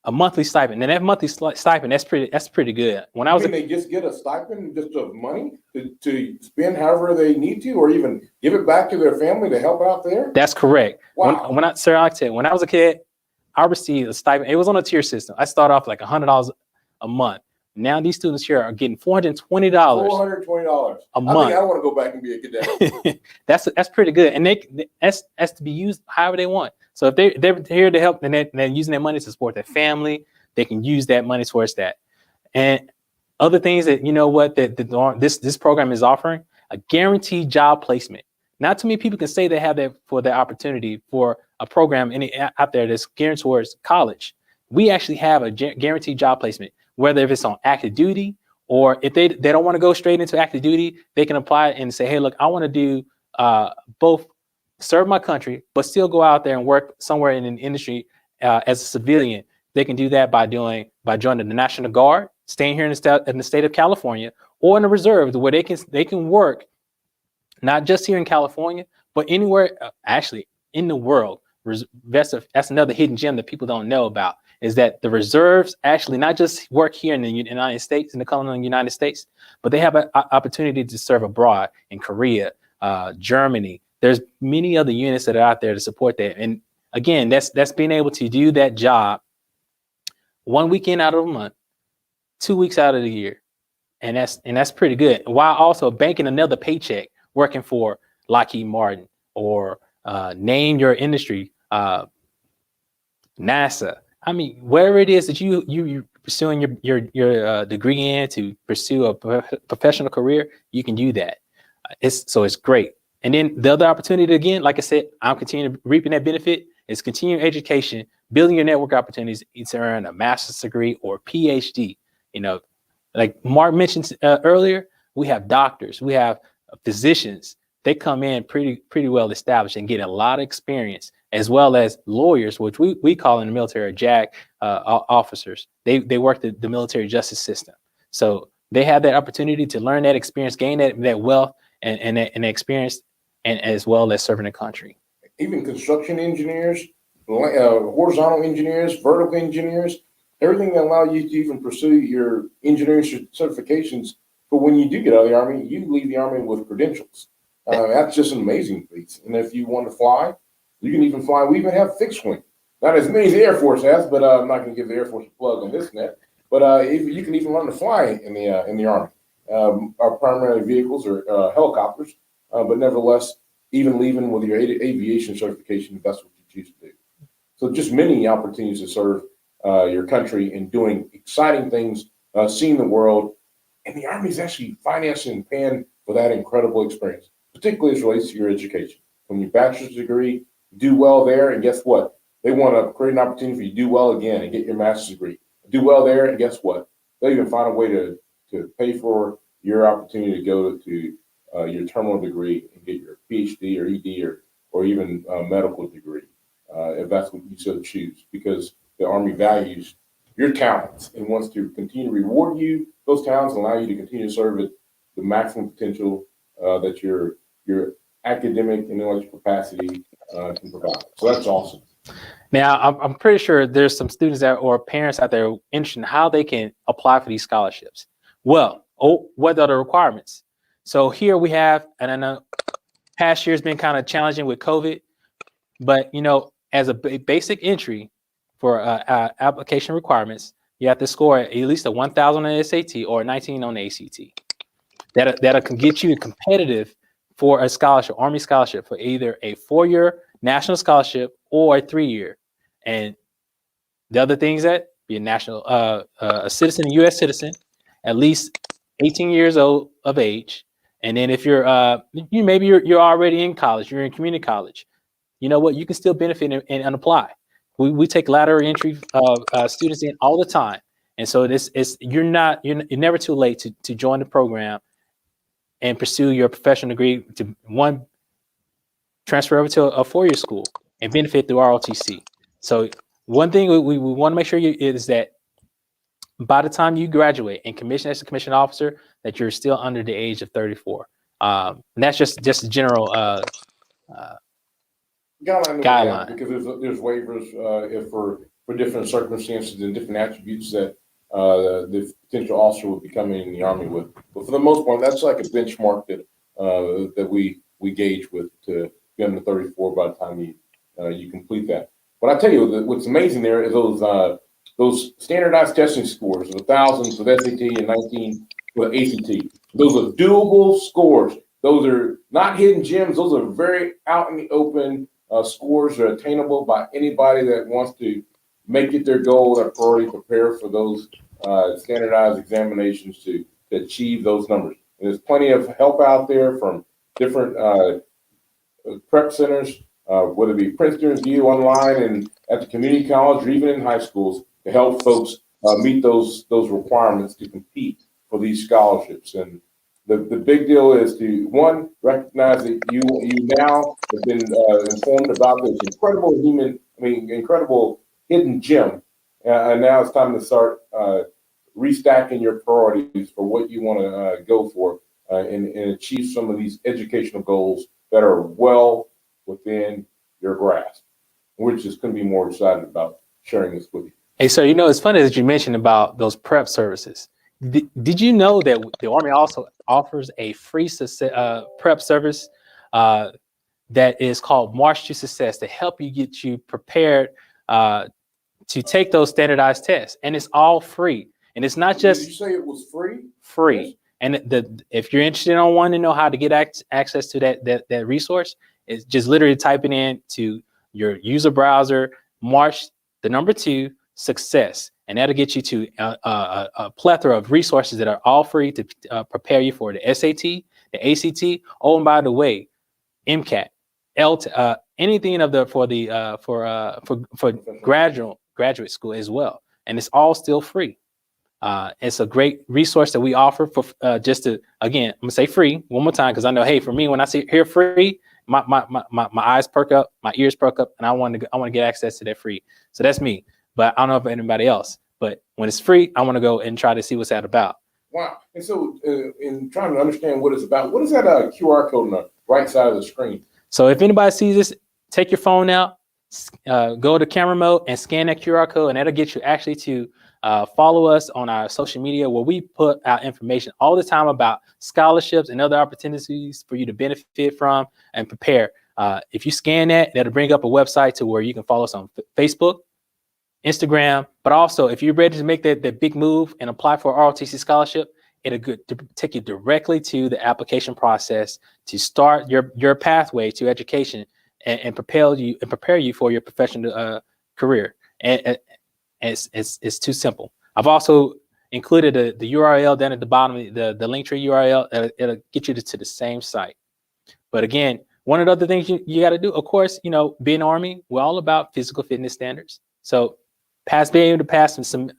Speaker 7: A monthly stipend, and that monthly stipend, that's pretty good. When I was,
Speaker 6: they just get a stipend just of money to spend however they need to, or even give it back to their family to help out there.
Speaker 7: That's correct.
Speaker 6: Wow.
Speaker 7: When I was a kid, I received a stipend. It was on a tier system. I started off like $100 a month. Now these students here are getting $420.
Speaker 6: $420
Speaker 7: a month.
Speaker 6: I think I want to go back and be a cadet.
Speaker 7: That's pretty good, and that's to be used however they want. So if they're here to help, and they're using their money to support their family, they can use that money towards that. And other things that this program is offering, a guaranteed job placement. Not too many people can say they have that for their opportunity for a program out there that's geared towards college. We actually have a guaranteed job placement, whether if it's on active duty or if they don't want to go straight into active duty, they can apply and say, hey, look, I want to do both serve my country, but still go out there and work somewhere in an industry as a civilian. They can do that by joining the National Guard, staying here in the state of California, or in the reserves where they can work not just here in California, but anywhere actually in the world. That's another hidden gem that people don't know about, is that the reserves actually not just work here in the United States, in the colonial United States, but they have an opportunity to serve abroad in Korea, Germany. There's many other units that are out there to support that. And again, that's being able to do that job 1 weekend out of a month, 2 weeks out of the year. And that's pretty good. While also banking another paycheck, working for Lockheed Martin or name your industry, NASA. I mean, wherever it is that you're pursuing your degree in to pursue a professional career, you can do that. It's great. And then the other opportunity, again, like I said, I'm continuing reaping that benefit, is continuing education, building your network opportunities to earn a master's degree or PhD. Like Mark mentioned earlier, we have doctors, we have physicians. They come in pretty well established and get a lot of experience, as well as lawyers, which we call in the military JAG officers. They work the military justice system. So they have that opportunity to learn that experience, gain that wealth and experience and as well as serving the country.
Speaker 6: Even construction engineers, horizontal engineers, vertical engineers, everything that allow you to even pursue your engineering certifications. But when you do get out of the Army, you leave the Army with credentials. That's just an amazing piece. And if you want to fly, you can even fly. We even have fixed wing. Not as many as the Air Force has, but I'm not going to give the Air Force a plug on this net. But you can even learn to fly in the Army. Our primary vehicles are helicopters, but nevertheless, even leaving with your aviation certification, if that's what you choose to do. So just many opportunities to serve your country and doing exciting things, seeing the world. And the Army is actually financing and paying for that incredible experience, particularly as it relates to your education. From your bachelor's degree, do well there, and guess what? They want to create an opportunity for you to do well again and get your master's degree. Do well there, and guess what? They'll even find a way to pay for your opportunity to go to your terminal degree and get your PhD or ED or even a medical degree, if that's what you so choose, because the Army values your talents and wants to continue to reward you those talents and allow you to continue to serve at the maximum potential that your academic and intellectual capacity can provide. So that's awesome.
Speaker 7: Now, I'm pretty sure there's some students or parents out there interested in how they can apply for these scholarships. Well, what are the requirements? So here we have, and I know past year's been kind of challenging with COVID, but as a basic entry for application requirements, you have to score at least a 1,000 on the SAT or a 19 on the ACT. That can get you competitive for a scholarship, Army scholarship, for either a 4-year national scholarship or a 3-year. And the other things that be a national, a citizen, a U.S. citizen, at least 18 years old of age. And then if you're already in college, you're in community college, you know what, you can still benefit and apply. We take lateral entry students in all the time. And so you're never too late to join the program and pursue your professional degree, to transfer over to a 4-year school and benefit through ROTC. So one thing we want to make sure is that by the time you graduate and commission as a commissioned officer, that you're still under the age of 34. And that's just a general guideline.
Speaker 6: Because there's waivers if for different circumstances and different attributes that the potential officer would be coming in the Army with. But for the most part, that's like a benchmark that we gauge with to be under 34 by the time you complete that. But I tell you, what's amazing there is those standardized testing scores of 1,000 with SAT and 19 with ACT. Those are doable scores. Those are not hidden gems. Those are very out in the open scores that are attainable by anybody that wants to make it their goal, their priority, prepare for those standardized examinations to achieve those numbers. And there's plenty of help out there from different prep centers, whether it be Princeton, View, online, and at the community college, or even in high schools, to help folks meet those requirements to compete for these scholarships. And the big deal is to, one, recognize that you now have been informed about this incredible hidden gem, and now it's time to start restacking your priorities for what you want to go for and achieve some of these educational goals that are well within your grasp. We're just going to be more excited about sharing this with you.
Speaker 7: Hey, so it's funny that you mentioned about those prep services. Did you know that the Army also offers a free prep service that is called March to Success to help you get you prepared to take those standardized tests? And it's all free. And it's not just—
Speaker 6: Did you say it was free?
Speaker 7: Free.
Speaker 6: Yes.
Speaker 7: And if you're interested in wanting to know how to get access to that resource, it's just literally typing in to your user browser, March, the number 2, Success. And that'll get you to a plethora of resources that are all free to prepare you for the SAT, the ACT. Oh, and by the way, MCAT, LT, anything for graduate school as well. And it's all still free. It's a great resource that we offer for just to, again, I'm gonna say free one more time, because I know, hey, for me, when I hear free, my eyes perk up, my ears perk up, and I want to get access to that free. So that's me. But I don't know about anybody else. But when it's free, I want to go and try to see what's that about.
Speaker 6: Wow. And so in trying to understand what it's about, what is that QR code on the right side of the screen?
Speaker 7: So if anybody sees this, take your phone out, go to camera mode and scan that QR code, and that'll get you actually to follow us on our social media, where we put out information all the time about scholarships and other opportunities for you to benefit from and prepare. If you scan that, that'll bring up a website to where you can follow us on Facebook, Instagram, but also if you're ready to make that big move and apply for ROTC scholarship, it'll take you directly to the application process to start your pathway to education and prepare you for your professional career. And it's too simple. I've also included the URL down at the bottom, the Linktree URL. It'll get you to the same site. But again, one of the other things you got to do, of course, being Army, we're all about physical fitness standards. So being able to pass some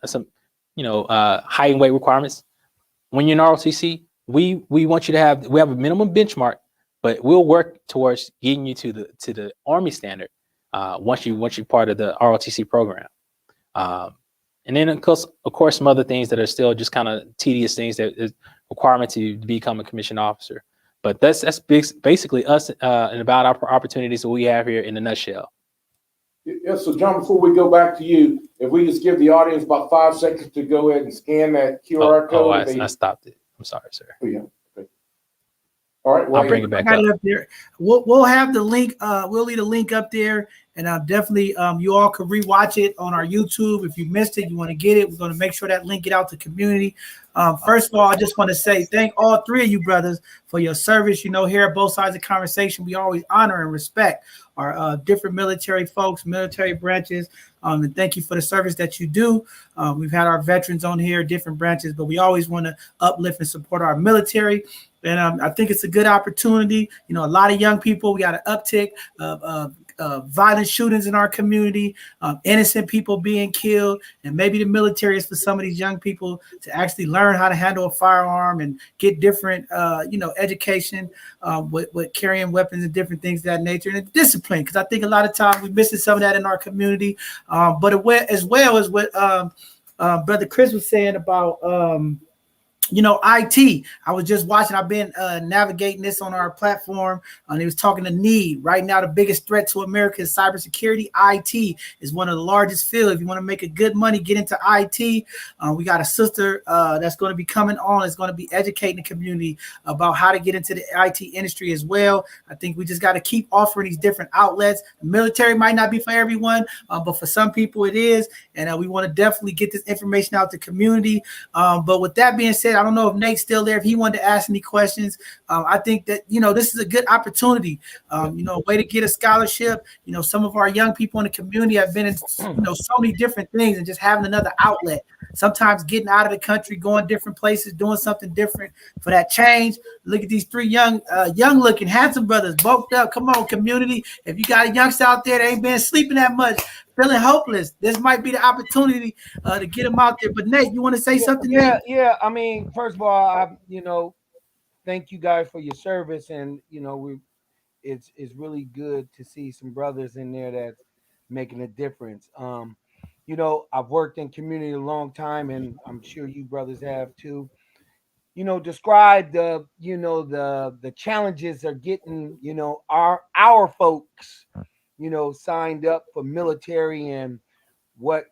Speaker 7: height and weight requirements. When you're in ROTC, we want you to have a minimum benchmark, but we'll work towards getting you to the Army standard once you're part of the ROTC program. And then of course some other things that are still just kind of tedious things that is requirement to become a commissioned officer. But that's basically us and about our opportunities that we have here in a nutshell.
Speaker 6: Yeah, so John, before we go back to you, if we just give the audience about 5 seconds to go ahead and scan that QR code.
Speaker 7: I stopped it. I'm sorry, sir.
Speaker 6: Oh, yeah. Okay. All right. Well,
Speaker 7: I'll bring it back
Speaker 2: I got
Speaker 7: up.
Speaker 2: it up there. We'll have the link. We'll leave a link up there, and definitely you all can rewatch it on our YouTube. If you missed it, you want to get it, we're going to make sure that link get out to the community. First of all, I just want to say thank all three of you brothers for your service. Here at both sides of the conversation, we always honor and respect our different military folks, military branches, and thank you for the service that you do. We've had our veterans on here, different branches, but we always want to uplift and support our military. And I think it's a good opportunity. A lot of young people, we got an uptick of violent shootings in our community, innocent people being killed, and maybe the military is for some of these young people to actually learn how to handle a firearm and get different, education with carrying weapons and different things of that nature, and discipline, because I think a lot of times we're missing some of that in our community. But as well as what Brother Chris was saying about IT. I was just watching, I've been navigating this on our platform, and he was talking to Need. Right now, the biggest threat to America is cybersecurity. IT is one of the largest fields. If you want to make a good money, get into IT. We got a sister that's going to be coming on, is going to be educating the community about how to get into the IT industry as well. I think we just got to keep offering these different outlets. The military might not be for everyone, but for some people it is, and we want to definitely get this information out to the community. But with that being said, I don't know if Nate's still there, if he wanted to ask any questions. I think that, this is a good opportunity, a way to get a scholarship. Some of our young people in the community have been in, so many different things, and just having another outlet, sometimes getting out of the country, going different places, doing something different for that change. Look at these three young looking, handsome brothers, bulked up. Come on, community. If you got a youngster out there that ain't been sleeping that much, feeling hopeless, this might be the opportunity to get them out there. But Nate, you want to say something?
Speaker 3: Yeah. I mean, first of all, thank you guys for your service, and it's really good to see some brothers in there that's making a difference. I've worked in community a long time, and I'm sure you brothers have too. Describe the challenges are getting our folks signed up for military, and what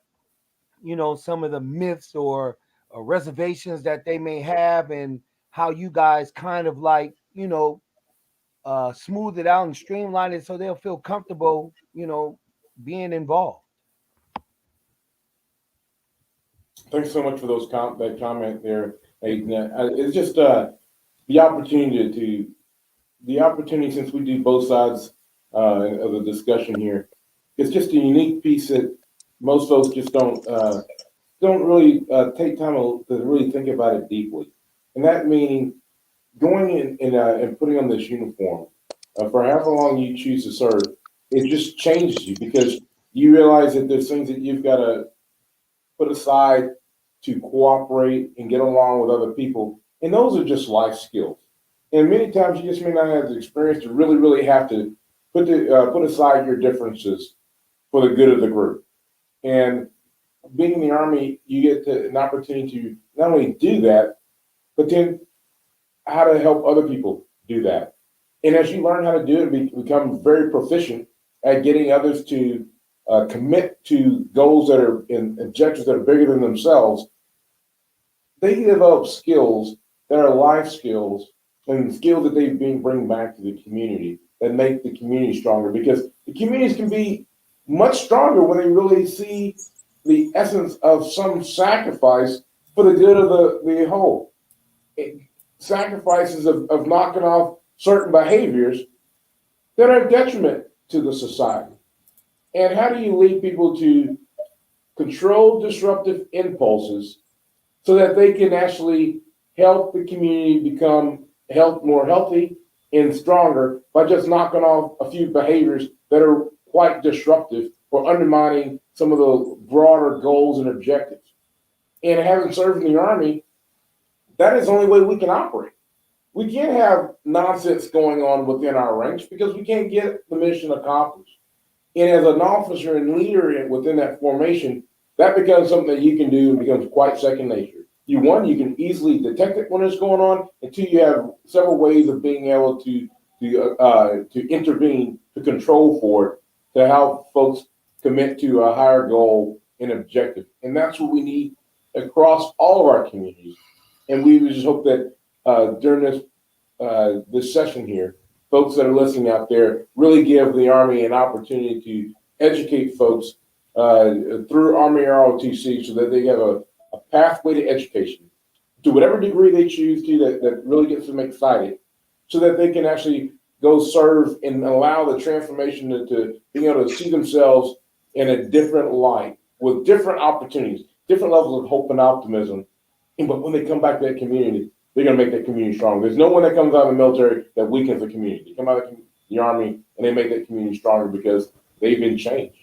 Speaker 3: some of the myths or reservations that they may have, and how you guys kind of like smooth it out and streamline it so they'll feel comfortable being involved.
Speaker 6: Thanks so much for that comment there, Nathan. It's just the opportunity since we do both sides of the discussion here. It's just a unique piece that most folks just don't really take time to really think about it deeply. And that meaning going in and putting on this uniform for however long you choose to serve, it just changes you, because you realize that there's things that you've got to put aside to cooperate and get along with other people. And those are just life skills. And many times you just may not have the experience to really, really have to put aside your differences for the good of the group. And being in the Army, you get an opportunity to not only do that, but then how to help other people do that. And as you learn how to do it, you become very proficient at getting others to commit to goals that are in objectives that are bigger than themselves. They develop skills that are life skills and skills that they bring back to the community that make the community stronger, because the communities can be much stronger when they really see the essence of some sacrifice for the good of the whole. Sacrifices of knocking off certain behaviors that are a detriment to the society. And how do you lead people to control disruptive impulses so that they can actually help the community become more healthy and stronger by just knocking off a few behaviors that are quite disruptive or undermining some of the broader goals and objectives? And having served in the Army, that is the only way we can operate. We can't have nonsense going on within our ranks because we can't get the mission accomplished. And as an officer and leader within that formation, that becomes something that you can do and becomes quite second nature. One, you can easily detect it when it's going on, and two, you have several ways of being able to intervene, to control for it, to help folks commit to a higher goal and objective. And that's what we need across all of our communities. And we just hope that during this session here, folks that are listening out there really give the Army an opportunity to educate folks through Army ROTC so that they have a pathway to education to whatever degree they choose to that really gets them excited, so that they can actually go serve and allow the transformation to being able to see themselves in a different light with different opportunities, different levels of hope and optimism. But when they come back to that community, they're going to make that community strong. There's no one that comes out of the military that weakens the community. They come out of the Army and they make that community stronger because they've been changed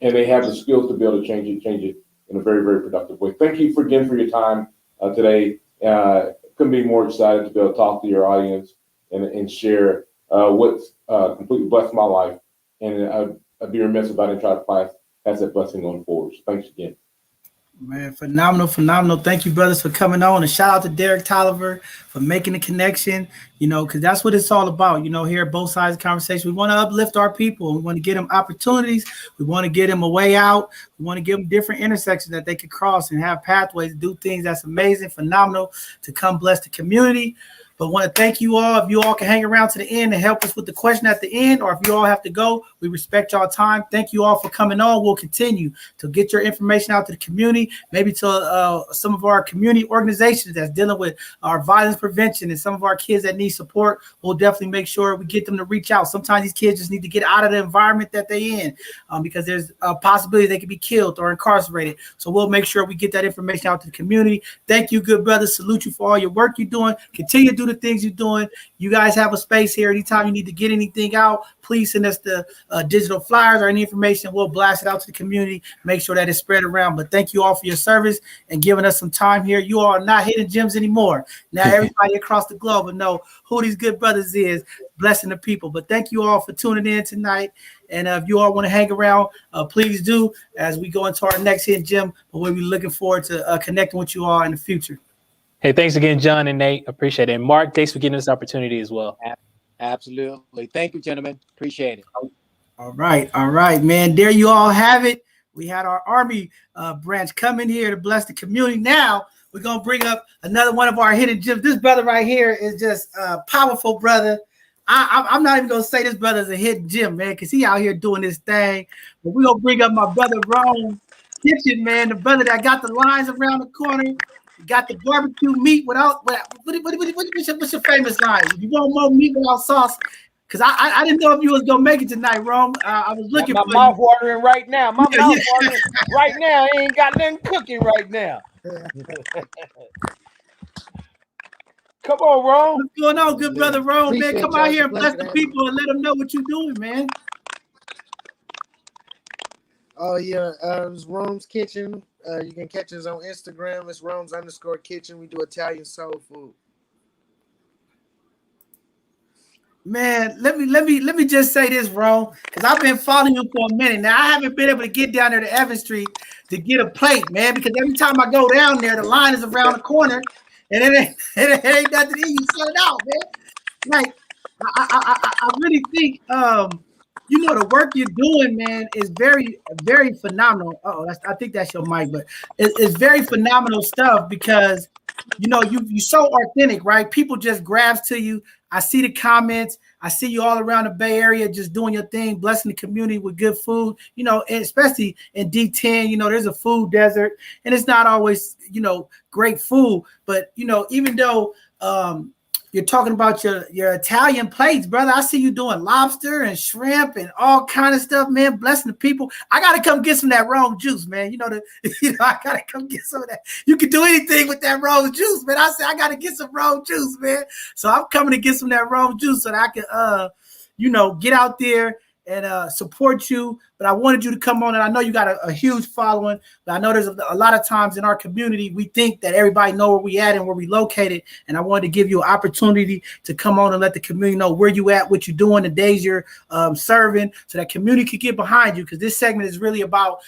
Speaker 6: and they have the skills to be able to change it in a very, very productive way. Thank you again for your time today. Couldn't be more excited to be able to talk to your audience and share what's completely blessed my life. And I'd be remiss if I didn't try to pass that blessing on forward. So thanks again.
Speaker 2: Man, phenomenal. Thank you, brothers, for coming on. And shout out to Derek Tolliver for making the connection, because that's what it's all about. Here at Both Sides of the Conversation, we want to uplift our people. We want to get them opportunities. We want to get them a way out. We want to give them different intersections that they can cross and have pathways to do things that's amazing, phenomenal, to come bless the community. But I want to thank you all. If you all can hang around to the end and help us with the question at the end, or if you all have to go, we respect y'all time. Thank you all for coming on. We'll continue to get your information out to the community, maybe to some of our community organizations that's dealing with our violence prevention and some of our kids that need support. We'll definitely make sure we get them to reach out. Sometimes these kids just need to get out of the environment that they're in because there's a possibility they could be killed or incarcerated. So we'll make sure we get that information out to the community. Thank you, good brothers. Salute you for all your work you're doing. Continue to do the things you're doing. You guys have a space here. Anytime you need to get anything out, please send us the digital flyers or any information. We'll blast it out to the community, make sure that it's spread around. But thank you all for your service and giving us some time here. You all are not hidden gems anymore. Now everybody across the globe will know who these good brothers is, blessing the people. But thank you all for tuning in tonight. And if you all want to hang around, please do as we go into our next hidden gem. But we'll be looking forward to connecting with you all in the future.
Speaker 7: Hey, thanks again, John and Nate. Appreciate it. And Mark, thanks for giving us this opportunity as well.
Speaker 5: Absolutely. Thank you, gentlemen. Appreciate it.
Speaker 2: All right, man. There you all have it. We had our Army branch come in here to bless the community. Now we're going to bring up another one of our hidden gems. This brother right here is just a powerful brother. I'm not even going to say this brother's a hidden gem, man, because he out here doing this thing. But we're going to bring up my brother, Roth Kitchen, man, the brother that got the lines around the corner. Got the barbecue meat without what's your famous line? You want more meat without sauce? Because I didn't know if you was gonna make it tonight, Rome. I was looking
Speaker 3: my
Speaker 2: for
Speaker 3: mouth watering right now. My mouth watering right now. I ain't got nothing cooking right now. Come on, Rome.
Speaker 2: What's going on, good brother Rome? Man, come out here and bless the people and let them know what you're doing, man.
Speaker 8: Oh yeah, it's Rome's Kitchen. You can catch us on Instagram. It's Rome's_kitchen. We do Italian soul food.
Speaker 2: Man, let me just say this, Rome, because I've been following you for a minute now. I haven't been able to get down there to Evans Street to get a plate, man, because every time I go down there, the line is around the corner. and it ain't nothing in you selling out, man. Like I really think the work you're doing, man, is very, very phenomenal. Oh, I think that's your mic, but it's very phenomenal stuff because you so authentic, right? People just grabs to you. I see the comments. I see you all around the Bay Area just doing your thing, blessing the community with good food, and especially in D10, there's a food desert and it's not always, great food, but, even though, you're talking about your Italian plates, brother. I see you doing lobster and shrimp and all kind of stuff, man. Blessing the people. I gotta come get some of that Rome juice, man. I gotta come get some of that. You can do anything with that Rome juice, man. I said I gotta get some Rome juice, man. So I'm coming to get some of that Rome juice so that I can, get out there and support you. But I wanted you to come on, and I know you got a huge following. But I know there's a lot of times in our community we think that everybody know where we at and where we located. And I wanted to give you an opportunity to come on and let the community know where you at, what you're doing, the days you're serving, so that community could get behind you. Because this segment is really about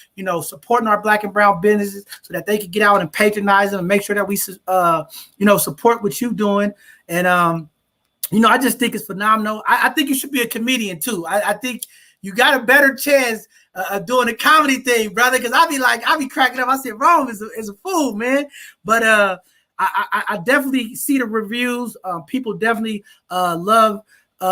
Speaker 2: supporting our Black and brown businesses so that they could get out and patronize them and make sure that we support what you're doing. And I just think it's phenomenal. I think you should be a comedian too. I think you got a better chance of doing a comedy thing, brother. Because I be cracking up. I said, Rome is a fool, man. But I definitely see the reviews. People definitely love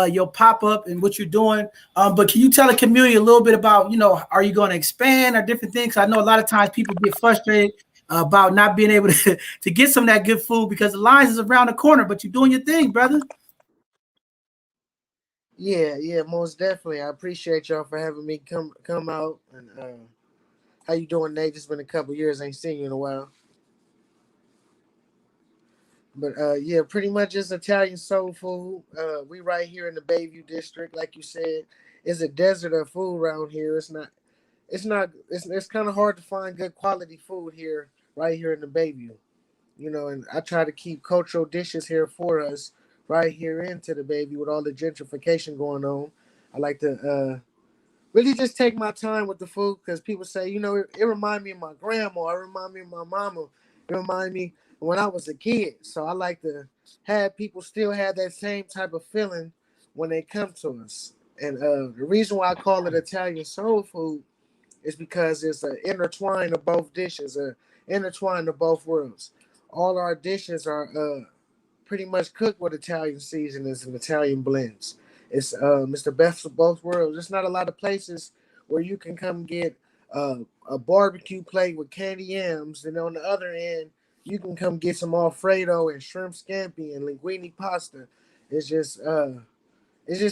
Speaker 2: your pop up and what you're doing. But can you tell the community a little bit about, are you going to expand or different things? I know a lot of times people get frustrated about not being able to get some of that good food because the lines is around the corner. But you're doing your thing, brother.
Speaker 8: Yeah, most definitely. I appreciate y'all for having me come out. And how you doing, Nate? It's been a couple years. I ain't seen you in a while. But yeah, pretty much it's Italian soul food. We right here in the Bayview district, like you said. It's a desert of food around here. It's kind of hard to find good quality food here, right here in the Bayview. And I try to keep cultural dishes here for us right here into the baby with all the gentrification going on. I like to really just take my time with the food because people say, it reminds me of my grandma, it reminds me of my mama, it reminds me when I was a kid. So I like to have people still have that same type of feeling when they come to us. And the reason why I call it Italian soul food is because it's an intertwine of both dishes, intertwine of both worlds. All our dishes are pretty much cooked with Italian seasonings and Italian blends. It's the best of both worlds. There's not a lot of places where you can come get a barbecue plate with candy yams, and on the other end, you can come get some Alfredo and shrimp scampi and linguine pasta. It's just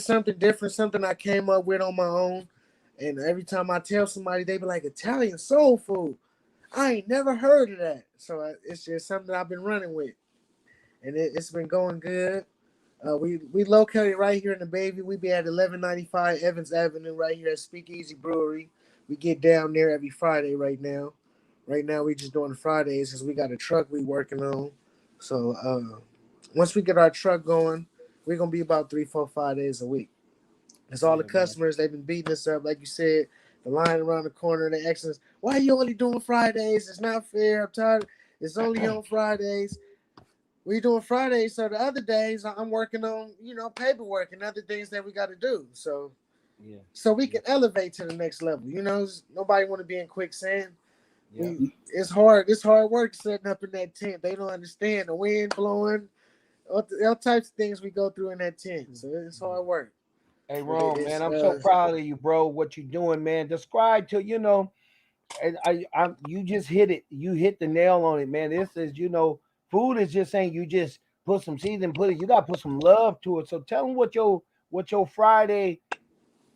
Speaker 8: something different, something I came up with on my own. And every time I tell somebody, they be like, Italian soul food. I ain't never heard of that. So it's just something I've been running with. And it's been going good. We located right here in the Bayview. We be at 1195 Evans Avenue right here at Speakeasy Brewery. We get down there every Friday right now. Right now we just doing Fridays because we got a truck we working on. So once we get our truck going, we're gonna be about 3, 4, 5 days a week. Because all the customers, they've been beating us up, like you said, the line around the corner, the excellence. Why are you only doing Fridays? It's not fair. I'm tired. It's only on Fridays. We doing Fridays, so the other days I'm working on, paperwork and other things that we got to do. So, so we can elevate to the next level. Nobody want to be in quicksand. Yeah. It's hard. It's hard work setting up in that tent. They don't understand the wind blowing, all types of things we go through in that tent. So it's hard work.
Speaker 3: Hey, Rome, man, I'm so proud of you, bro. What you doing, man? Describe to you just hit it. You hit the nail on it, man. This is, food is just saying you just put some season, you got to put some love to it. So tell them what your Friday,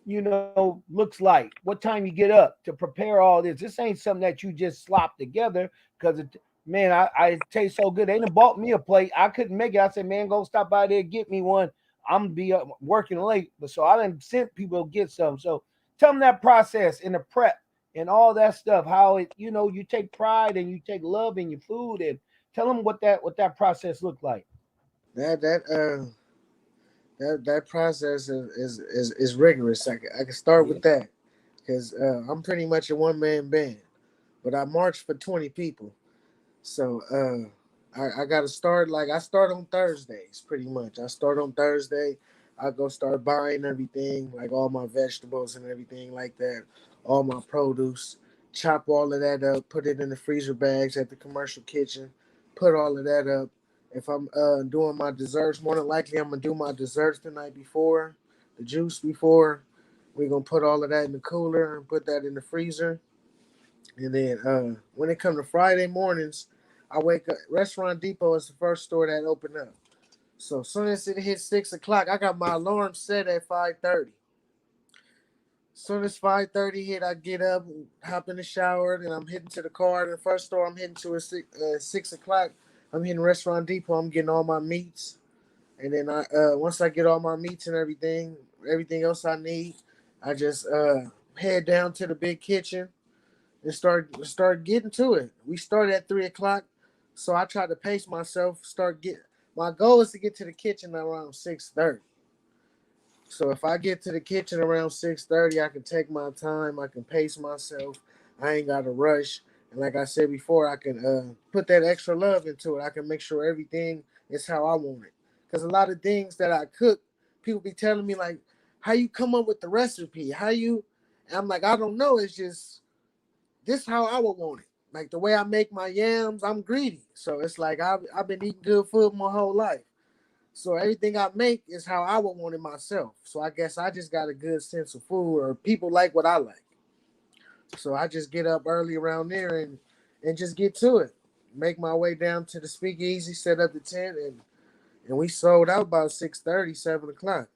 Speaker 3: looks like. What time you get up to prepare all this. This ain't something that you just slop together because man, I taste so good. They done bought me a plate. I couldn't make it. I said, man, go stop by there, get me one. I'm gonna be working late, but so I done sent people to get some. So tell them that process in the prep and all that stuff. How it, you take pride and you take love in your food, and tell them what that process looked like.
Speaker 8: That process is rigorous. I can start with that because I'm pretty much a one-man band, but I march for 20 people. So I gotta start like I start on Thursdays pretty much. I start on Thursday. I go start buying everything, like all my vegetables and everything like that, all my produce, chop all of that up, put it in the freezer bags at the commercial kitchen, put all of that up. If I'm doing my desserts, more than likely I'm gonna do my desserts the night before, the juice before. We're gonna put all of that in the cooler and put that in the freezer. And then when it comes to Friday mornings, I wake up. Restaurant Depot is the first store that opened up. So as soon as it hits 6 o'clock, I got my alarm set at 5:30. As soon as 5:30 hit, I get up, hop in the shower, and I'm heading to the car. And the first store I'm heading to is 6 o'clock. I'm hitting Restaurant Depot. I'm getting all my meats, and then I once I get all my meats and everything else I need, I just head down to the big kitchen and start getting to it. We start at 3 o'clock, so I try to pace myself. My goal is to get to the kitchen around 6:30. So if I get to the kitchen around 6:30, I can take my time. I can pace myself. I ain't got to rush. And like I said before, I can put that extra love into it. I can make sure everything is how I want it. Because a lot of things that I cook, people be telling me like, "How you come up with the recipe? How you?" And I'm like, I don't know. It's just this how I would want it. Like the way I make my yams, I'm greedy. So it's like I've been eating good food my whole life. So everything I make is how I would want it myself. So I guess I just got a good sense of food, or people like what I like. So I just get up early around there and just get to it. Make my way down to the speakeasy, set up the tent, and we sold out about 6:30, 7 o'clock.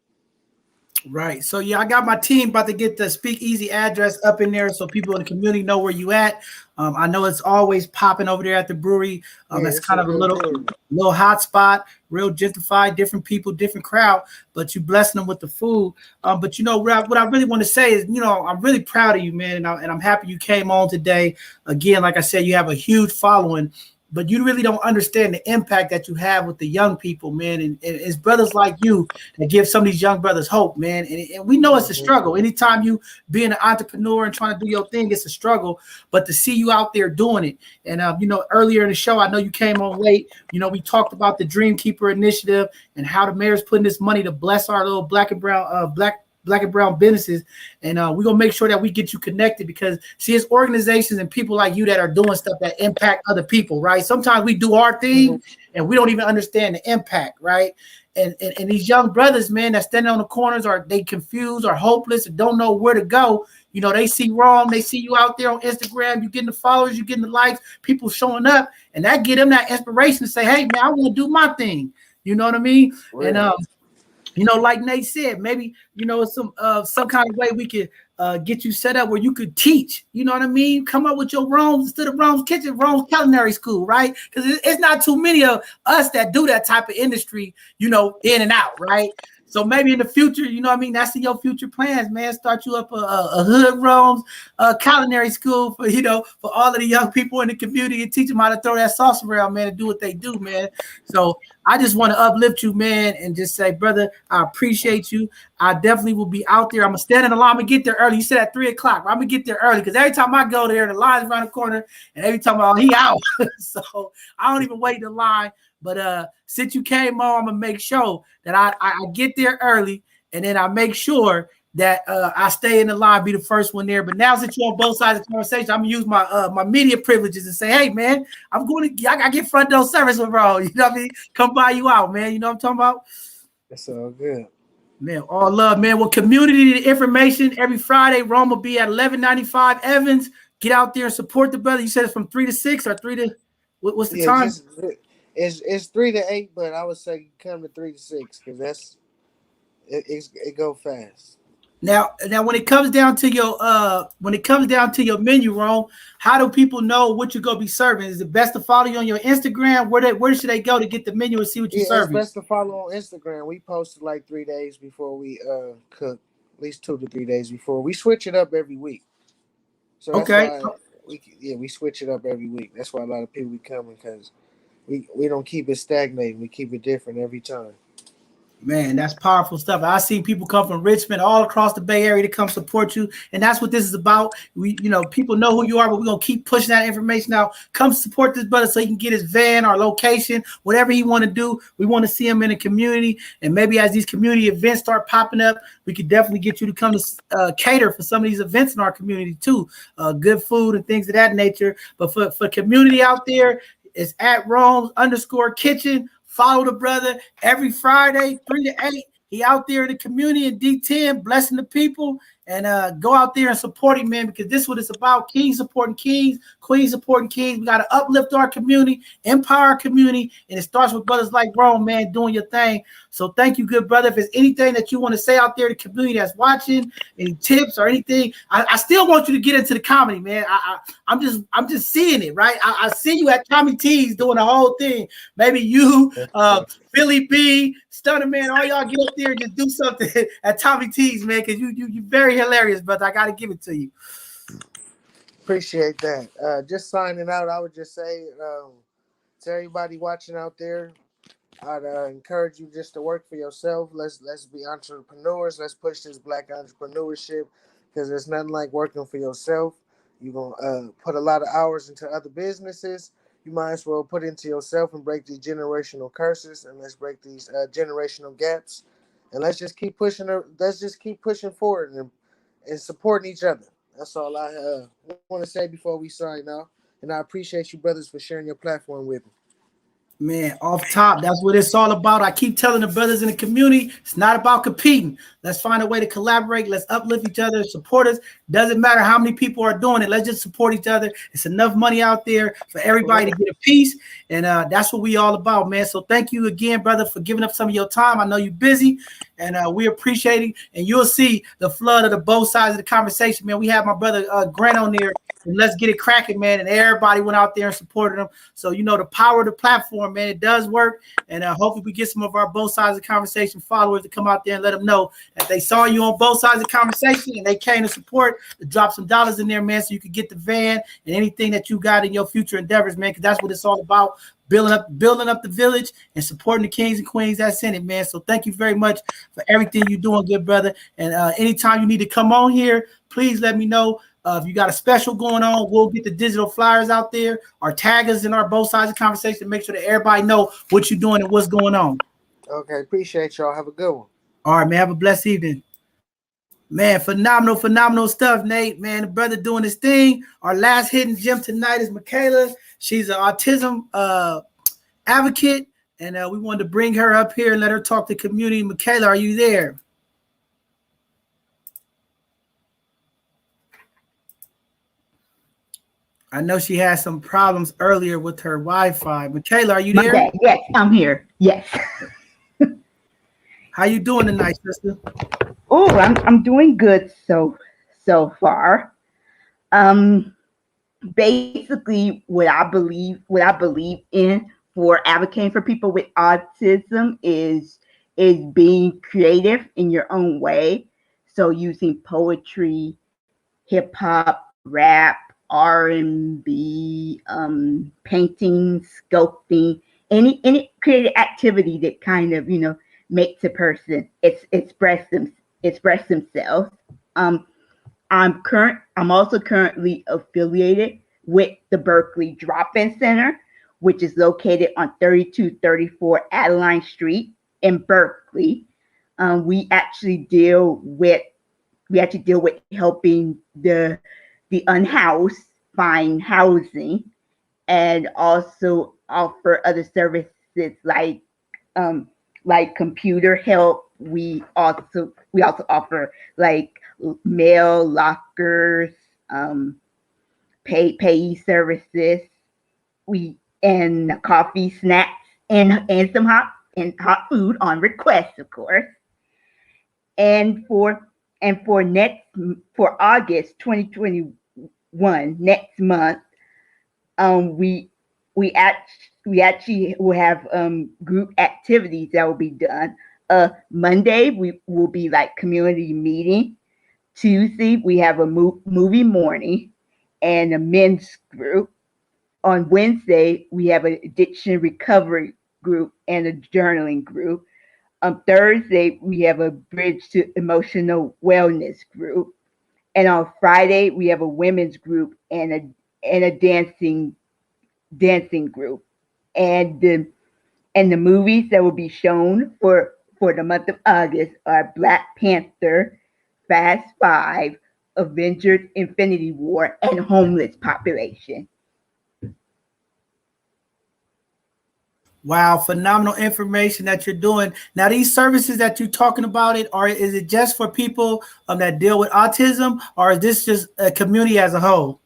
Speaker 2: Right. So yeah, I got my team about to get the speakeasy address up in there so people in the community know where you at. I know it's always popping over there at the brewery.
Speaker 8: Yeah,
Speaker 2: It's
Speaker 8: it's
Speaker 2: kind
Speaker 8: a
Speaker 2: of a
Speaker 8: good
Speaker 2: little
Speaker 8: brewery.
Speaker 2: little hot spot, real gentrified, different people, different crowd, but you blessing them with the food. But you know what I really want to say is, you know, I'm really proud of you, man, and I'm happy you came on today. Again, like I said, you have a huge following, but you really don't understand the impact that you have with the young people, man. And it's brothers like you that give some of these young brothers hope, man. And we know it's a
Speaker 8: Mhm.
Speaker 2: struggle. Anytime you being an entrepreneur and trying to do your thing, it's a struggle. But to see you out there doing it, and you know, earlier in the show, I know you came on late. You know, we talked about the Dream Keeper initiative and how the mayor's putting this money to bless our little black and brown businesses, and we're gonna make sure that we get you connected, because see, it's organizations and people like you that are doing stuff that impact other people, right? Sometimes we do our thing
Speaker 8: Mhm.
Speaker 2: and we don't even understand the impact, right? And these young brothers, man, that standing on the corners, are they confused or hopeless and don't know where to go. You know, they see wrong, they see you out there on Instagram, you getting the followers, you getting the likes, people showing up, and that give them that inspiration to say, hey man, I want to do my thing. You know what I mean? And
Speaker 8: Real.
Speaker 2: you know, like Nate said, maybe, you know, some kind of way we could get you set up where you could teach. You know what I mean? Come up with your Rome's instead of Rome's Kitchen, Rome's Culinary School, right? Because it's not too many of us that do that type of industry, you know, in and out, right? So maybe in the future, you know what I mean? That's in your future plans, man. Start you up a hood Rome's culinary school for, you know, for all of the young people in the community, and teach them how to throw that sauce around, man, and do what they do, man. So I just want to uplift you, man, and just say, brother, I appreciate you. I definitely will be out there. I'm gonna stand in the line. I'm gonna get there early. You said at 3 o'clock. I'm gonna get there early because every time I go there, the line's around the corner, and every time he out. So I don't even wait in the line. But since you came on, I'm gonna make sure that I get there early, and then I make sure that I stay in the line, be the first one there. But now since you're on both sides of the conversation, I'm gonna use my media privileges and say, hey man, I gotta get front door service with bro. You know what I mean? Come buy you out, man. You know what I'm talking about?
Speaker 8: That's all good.
Speaker 2: Man, all love, man. Well, community information every Friday. Rome will be at 1195 Evans. Get out there and support the brother. You said it's from 3 to 6 or 3 to what's the
Speaker 8: Yeah,
Speaker 2: time?
Speaker 8: just it's 3 to 8, but I would say come to 3 to 6 because it go fast.
Speaker 2: Now, when it comes down to your menu, Rome, how do people know what you're gonna be serving? Is it best to follow you on your Instagram? Where should they go to get the menu and see what you're
Speaker 8: Yeah, it's
Speaker 2: serving?
Speaker 8: best to follow on Instagram. We post it like 3 days before we cook, at least 2 to 3 days before. We switch it up every week, so that's
Speaker 2: Okay.
Speaker 8: why we switch it up every week. That's why a lot of people be coming because we don't keep it stagnating. We keep it different every time.
Speaker 2: Man, that's powerful stuff. I see people come from Richmond, all across the Bay Area to come support you, and that's what this is about. We, people know who you are, but we're gonna keep pushing that information out. Come support this brother so he can get his van, our location, whatever he want to do. We want to see him in the community, and maybe as these community events start popping up, we could definitely get you to come to cater for some of these events in our community too. Good food and things of that nature. But for community out there, it's at Rome_kitchen. Follow the brother every Friday, 3 to 8. He out there in the community in D10, blessing the people. And go out there and support him, man, because this is what it's about. Kings supporting kings, queens supporting kings. We got to uplift our community, empower our community, and it starts with brothers like Rome, man, doing your thing. So thank you, good brother. If there's anything that you want to say out there to the community that's watching, any tips or anything, I still want you to get into the comedy, man. I'm just seeing it, right? I see you at Tommy T's doing the whole thing. Maybe you, Philly B, Stunner Man, all y'all get up there and just do something at Tommy T's, man, because you very hilarious, brother. I got to give it to you.
Speaker 8: Appreciate that. Just signing out, I would just say to everybody watching out there, I'd encourage you just to work for yourself. Let's be entrepreneurs. Let's push this Black entrepreneurship, because there's nothing like working for yourself. You're going to put a lot of hours into other businesses. You might as well put into yourself and break these generational curses, and let's break these generational gaps. And let's just keep pushing. Let's just keep pushing forward and supporting each other. That's all I want to say before we sign off. And I appreciate you, brothers, for sharing your platform with me.
Speaker 2: Man, off top, that's what it's all about. I keep telling the brothers in the community, it's not about competing. Let's find a way to collaborate. Let's uplift each other, support us. Doesn't matter how many people are doing it. Let's just support each other. It's enough money out there for everybody to get a piece. And that's what we all about, man. So thank you again, brother, for giving up some of your time. I know you're busy, and we appreciate it. And you'll see the flood of the both sides of the conversation, man. We have my brother Grant on there. And let's get it cracking, man. And everybody went out there and supported them. So, the power of the platform, man, it does work. And hopefully we get some of our both sides of the conversation followers to come out there and let them know that they saw you on both sides of the conversation and they came to support, to drop some dollars in there, man, so you could get the van and anything that you got in your future endeavors, man, because that's what it's all about. Building up the village and supporting the kings and queens that's in it, man. So thank you very much for everything you're doing, good brother. And anytime you need to come on here, please let me know. If you got a special going on, we'll get the digital flyers out there, or tag us in our both sides of the conversation. Make sure that everybody know what you're doing and what's going on.
Speaker 8: Okay, appreciate y'all. Have a good one.
Speaker 2: All right, man. Have a blessed evening. Man, phenomenal stuff, Nate. Man, the brother doing his thing. Our last hidden gem tonight is Mikayla. She's an autism advocate, and we wanted to bring her up here and let her talk to community. Mikayla, are you there? I know she had some problems earlier with her Wi-Fi. Mikayla, are you there?
Speaker 9: Okay. Yes, I'm here. Yes.
Speaker 2: How you doing tonight, sister?
Speaker 9: Oh, I'm doing good so far. Basically, what I believe in for advocating for people with autism is being creative in your own way. So using poetry, hip hop, rap, R&B, painting, sculpting, any creative activity that kind of makes a person express themselves. I'm also currently affiliated with the Berkeley Drop-In Center, which is located on 3234 Adeline Street in Berkeley. We actually deal with helping the unhoused find housing, and also offer other services like computer help. We also offer like mail lockers, pay services. And coffee, snacks, and some hot food on request, of course. And for August 2021, next month, we actually will have group activities that will be done. Monday we will be like community meeting. Tuesday we have a movie morning and a men's group. On Wednesday we have an addiction recovery group and a journaling group. On Thursday, we have a Bridge to Emotional Wellness group. And on Friday, we have a women's group and a dancing group. And the movies that will be shown for the month of August are Black Panther, Fast Five, Avengers Infinity War, and Homeless Population.
Speaker 2: Wow, phenomenal information that you're doing. Now, these services that you're talking about, is it just for people that deal with autism, or is this just a community as a whole?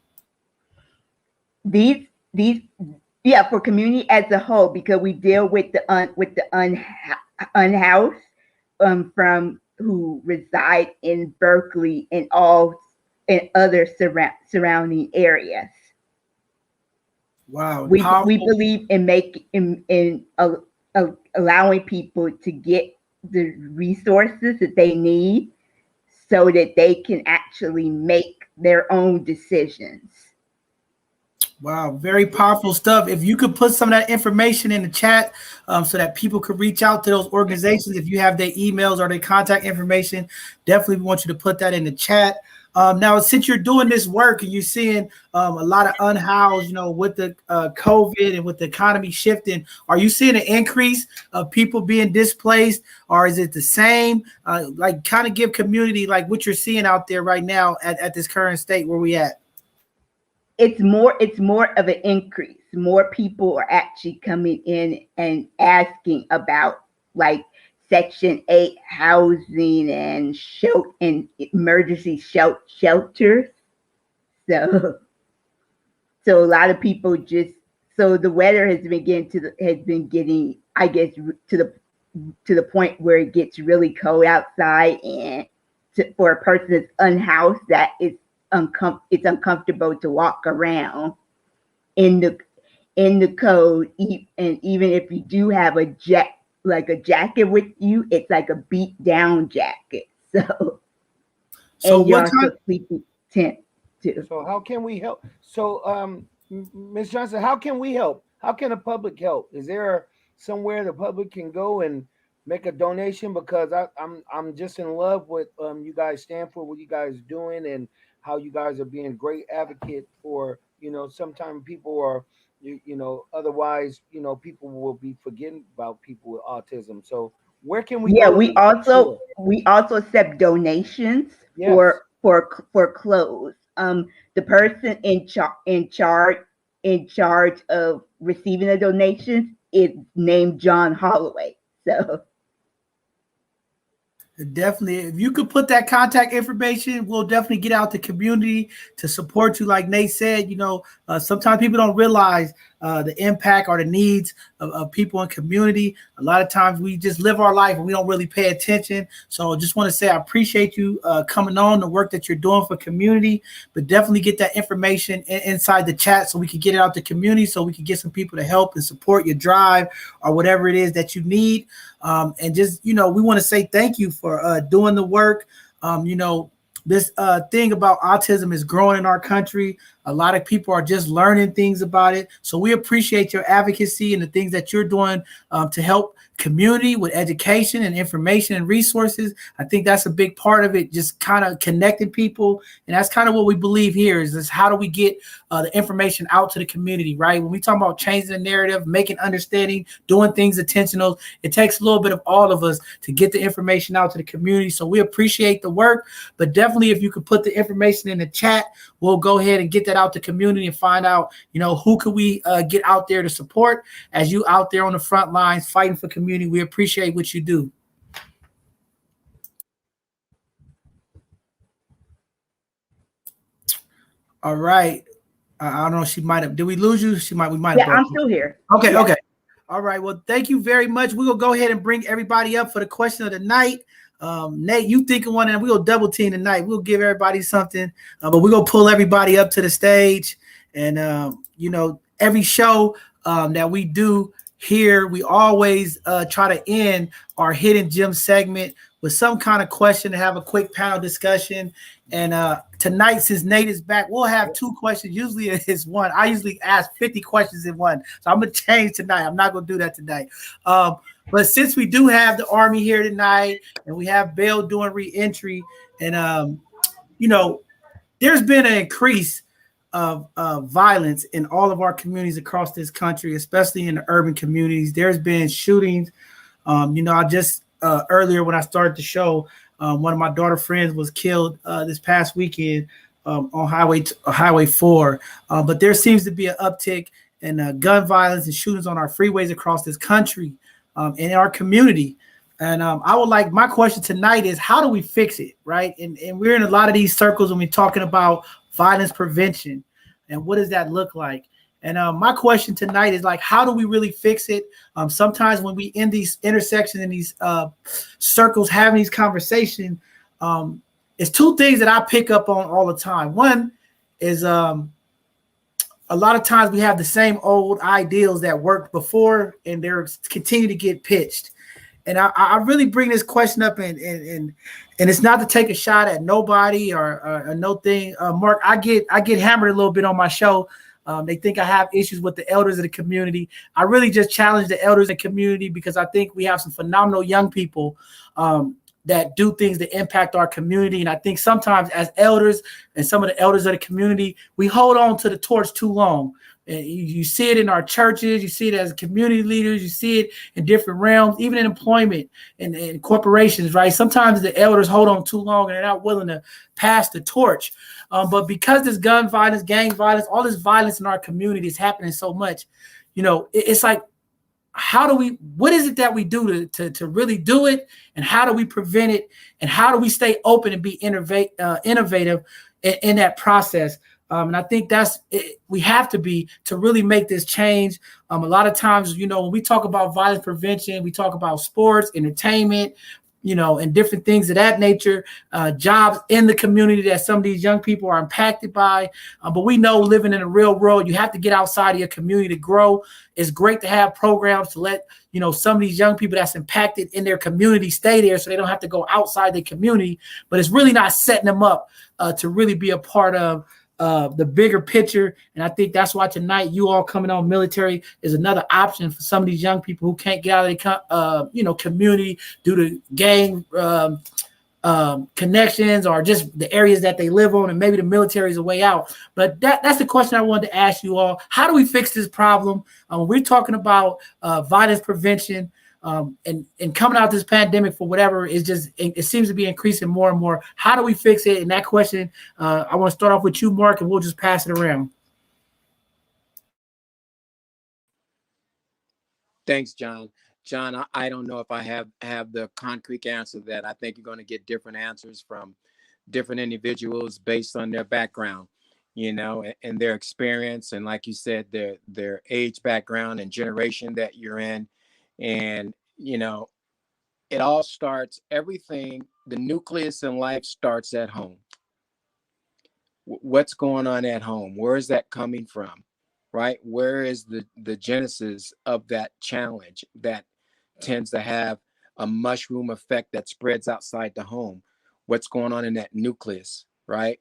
Speaker 9: These yeah, for community as a whole, because we deal with the unhoused from who reside in Berkeley and other surrounding areas.
Speaker 2: Wow,
Speaker 9: we believe in allowing people to get the resources that they need so that they can actually make their own decisions.
Speaker 2: Wow, very powerful stuff. If you could put some of that information in the chat so that people could reach out to those organizations, if you have their emails or their contact information, definitely want you to put that in the chat. Now, since you're doing this work and you're seeing a lot of unhoused, with the COVID and with the economy shifting, are you seeing an increase of people being displaced, or is it the same? Kind of give community like what you're seeing out there right now at this current state where we at.
Speaker 9: It's more of an increase. More people are actually coming in and asking about like Section 8 housing and emergency shelters. So a lot of people so the weather has been getting, I guess, to the point where it gets really cold outside, and for a person that's unhoused, that it's uncomfortable to walk around in the cold, and even if you do have a jacket with you, it's like a beat down jacket. So and you're also sleeping tent too.
Speaker 3: So how can we help? So Ms. Johnson, how can we help? How can the public help? Is there somewhere the public can go and make a donation? Because I'm just in love with you guys stand for, what you guys doing, and how you guys are being great advocate for, sometimes people are, otherwise, people will be forgetting about people with autism. So where can we go?
Speaker 9: We also accept donations.
Speaker 3: Yes.
Speaker 9: for clothes. The person in charge of receiving the donations is named John Holloway. So
Speaker 2: definitely, if you could put that contact information, we'll definitely get out the community to support you. Like Nate said, sometimes people don't realize the impact or the needs of people in community. A lot of times we just live our life and we don't really pay attention. So just want to say I appreciate you coming on, the work that you're doing for community, but definitely get that information inside the chat so we can get it out to community, so we can get some people to help and support your drive or whatever it is that you need. And just, we want to say thank you for doing the work. This thing about autism is growing in our country. A lot of people are just learning things about it. So we appreciate your advocacy and the things that you're doing to help community with education and information and resources. I think that's a big part of it, just kind of connecting people. And that's kind of what we believe here is how do we get the information out to the community, right? When we talk about changing the narrative, making understanding, doing things intentional, it takes a little bit of all of us to get the information out to the community. So we appreciate the work, but definitely if you could put the information in the chat, we'll go ahead and get that out to community and find out, who could we get out there to support as you out there on the front lines fighting for community. We appreciate what you do. All right. I don't know. She might have. Did we lose you? We might have.
Speaker 9: Yeah, I'm still here.
Speaker 2: Okay.
Speaker 9: Yeah.
Speaker 2: Okay. All right. Well, thank you very much. We will go ahead and bring everybody up for the question of the night. Nate, you think of one, and we'll double team tonight. We'll give everybody something, but we're gonna pull everybody up to the stage. And every show that we do here, we always try to end our hidden gem segment with some kind of question to have a quick panel discussion and tonight, since Nate is back, we'll have 2 questions. Usually it's one. I usually ask 50 questions in one. So I'm going to change tonight. I'm not going to do that tonight. But since we do have the Army here tonight and we have Belle doing re-entry, and, there's been an increase of violence in all of our communities across this country, especially in the urban communities. There's been shootings. I just earlier when I started the show, one of my daughter friends was killed this past weekend on Highway 4. But there seems to be an uptick in gun violence and shootings on our freeways across this country, in our community. And my question tonight is, how do we fix it, right? And we're in a lot of these circles when we're talking about violence prevention and what does that look like? And my question tonight is, like, how do we really fix it? Sometimes when we in these intersections, in these circles, having these conversations, it's 2 things that I pick up on all the time. One is a lot of times we have the same old ideals that worked before, and they're continue to get pitched. And I really bring this question up, and it's not to take a shot at nobody or no thing. Mark, I get hammered a little bit on my show. They think I have issues with the elders of the community. I really just challenge the elders of the community because I think we have some phenomenal young people that do things that impact our community. And I think sometimes as elders and some of the elders of the community, we hold on to the torch too long. And you see it in our churches, you see it as community leaders, you see it in different realms, even in employment and corporations, right? Sometimes the elders hold on too long and they're not willing to pass the torch. But because this gun violence, gang violence, all this violence in our community is happening so much, it's like, what is it that we do to really do it? And how do we prevent it? And how do we stay open and be innovative in that process? And I think that's it, we have to be to really make this change. A lot of times, when we talk about violence prevention, we talk about sports, entertainment, and different things of that nature, jobs in the community that some of these young people are impacted by. But we know living in the real world, you have to get outside of your community to grow. It's great to have programs to let, some of these young people that's impacted in their community stay there so they don't have to go outside their community. But it's really not setting them up to really be a part of the bigger picture. And I think that's why tonight you all coming on military is another option for some of these young people who can't get out of the community due to gang connections or just the areas that they live on, and maybe the military is a way out. But that's the question I wanted to ask you all. How do we fix this problem? We're talking about violence prevention. And coming out this pandemic for whatever is just, it seems to be increasing more and more. How do we fix it? And that question, I want to start off with you, Mark, and we'll just pass it around.
Speaker 5: Thanks, John. John, I don't know if I have the concrete answer to that. I think you're going to get different answers from different individuals based on their background, and their experience. And like you said, their age, background, and generation that you're in. And, it all starts, everything, the nucleus in life starts at home. What's going on at home? Where is that coming from? Right? Where is the genesis of that challenge that tends to have a mushroom effect that spreads outside the home? What's going on in that nucleus, right?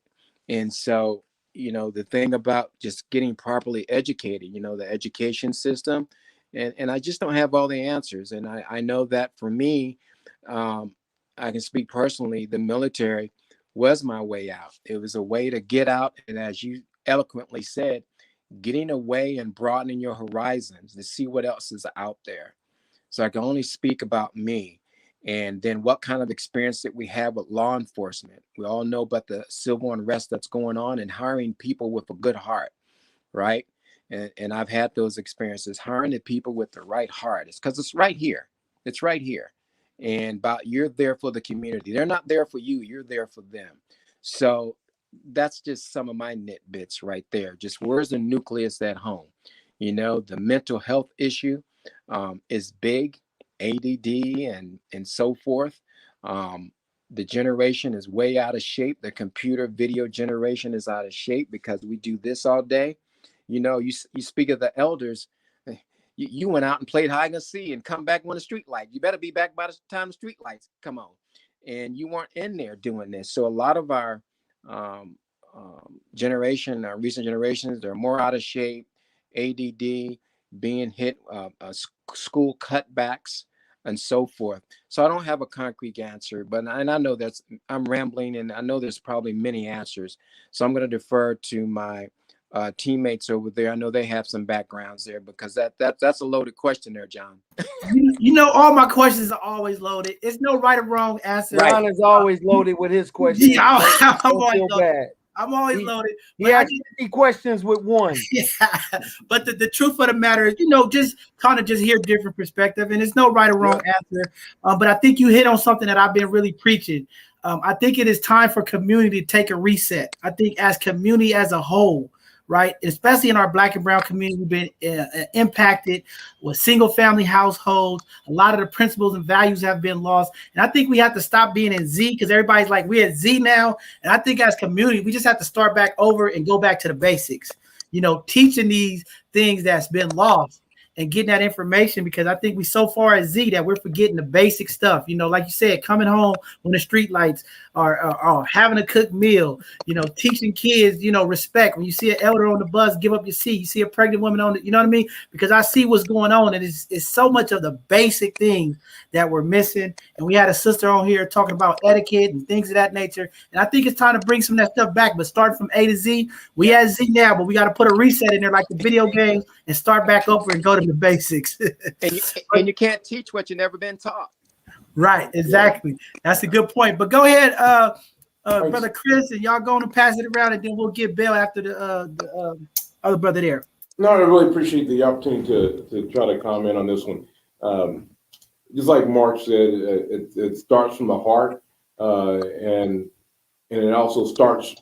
Speaker 5: And so, the thing about just getting properly educated, the education system, and I just don't have all the answers. And I know that for me, I can speak personally, the military was my way out. It was a way to get out. And as you eloquently said, getting away and broadening your horizons to see what else is out there. So I can only speak about me. And then what kind of experience that we have with law enforcement. We all know about the civil unrest that's going on and hiring people with a good heart, right? And I've had those experiences, hiring the people with the right heart. It's because it's right here. It's right here. And you're there for the community. They're not there for you. You're there for them. So that's just some of my nitbits right there. Just where's the nucleus at home? The mental health issue is big, ADD and so forth. The generation is way out of shape. The computer video generation is out of shape because we do this all day. You speak of the elders. You went out and played hide and seek and come back when the street light. You better be back by the time the street lights come on. And you weren't in there doing this. So a lot of our recent generations, they're more out of shape, ADD, being hit, school cutbacks, and so forth. So I don't have a concrete answer, but and I know I'm rambling, and I know there's probably many answers. So I'm going to defer to my teammates over there. I know they have some backgrounds there, because that's a loaded question there, John.
Speaker 2: You know, all my questions are always loaded. It's no right or wrong answer.
Speaker 5: Right.
Speaker 3: John is always loaded with his questions.
Speaker 2: Yeah, I'm
Speaker 3: Don't
Speaker 2: always
Speaker 3: feel
Speaker 2: loaded.
Speaker 3: bad.
Speaker 2: I'm always loaded.
Speaker 3: He asked 50 questions with one.
Speaker 2: Yeah, but the truth of the matter is, you know, just kind of just hear different perspective, and it's no right or wrong answer. But I think you hit on something that I've been really preaching. I think it is time for community to take a reset. I think as community as a whole, right, especially in our Black and brown community, we've been impacted with single family households. A lot of the principles and values have been lost. And I think we have to stop being in Z, because everybody's like, we're at Z now. And I think as community, we just have to start back over and go back to the basics, you know, teaching these things that's been lost and getting that information, because I think we so far at Z that we're forgetting the basic stuff. You know, like you said, coming home when the street lights are having a cooked meal, you know, teaching kids, you know, respect. When you see an elder on the bus, give up your seat. You see a pregnant woman on it, you know what I mean? Because I see what's going on, and it's so much of the basic things that we're missing. And we had a sister on here talking about etiquette and things of that nature. And I think it's time to bring some of that stuff back, but start from A to Z. We at Z now, but we got to put a reset in there like the video games and start back over and go to the basics.
Speaker 5: and you can't teach what you've never been taught.
Speaker 2: Right, exactly. That's a good point. But go ahead, Brother Chris, and y'all going to pass it around, and then we'll get Belle after the other brother there.
Speaker 6: No, I really appreciate the opportunity to try to comment on this one. Just like Mark said, it starts from the heart, and it also starts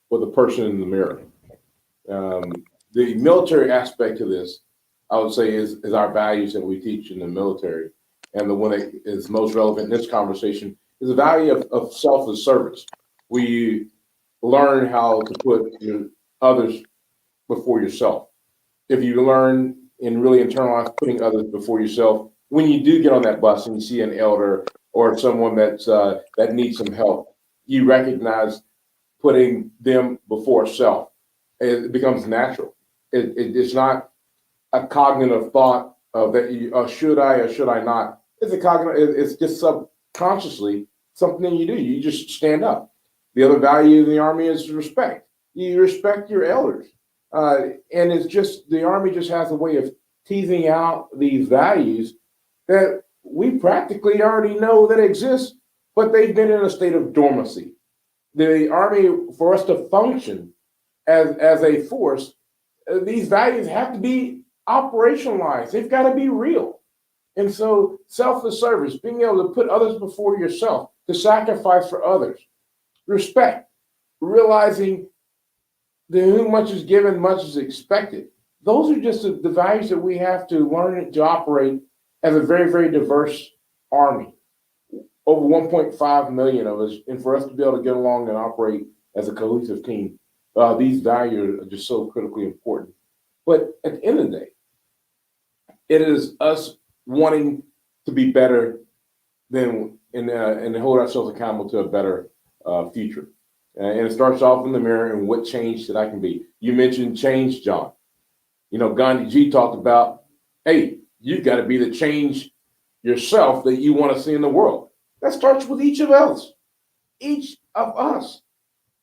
Speaker 6: with the person in the mirror. The military aspect of this, I would say, is our values that we teach in the military. And the one that is most relevant in this conversation is the value of selfless service. We learn how to put others before yourself. If you learn and really internalize putting others before yourself, when you do get on that bus and you see an elder or someone that needs some help, you recognize putting them before self. It becomes natural. It's not a cognitive thought of that should I or should I not. It's a cognitive. It's just subconsciously something you do. You just stand up. The other value in the Army is respect. You respect your elders, and it's just the Army just has a way of teasing out these values that we practically already know that exist, but they've been in a state of dormancy. The Army, for us to function as a force, these values have to be operationalized. They've got to be real. And so selfless service, being able to put others before yourself, to sacrifice for others, respect, realizing that who much is given, much is expected. Those are just the values that we have to learn to operate as a very, very diverse Army. Over 1.5 million of us, and for us to be able to get along and operate as a cohesive team, these values are just so critically important. But at the end of the day, it is us wanting to be better than and hold ourselves accountable to a better future. And it starts off in the mirror and what change that I can be. You mentioned change, John. You know, Gandhi G talked about, hey, you've got to be the change yourself that you want to see in the world. That starts with each of us. Each of us.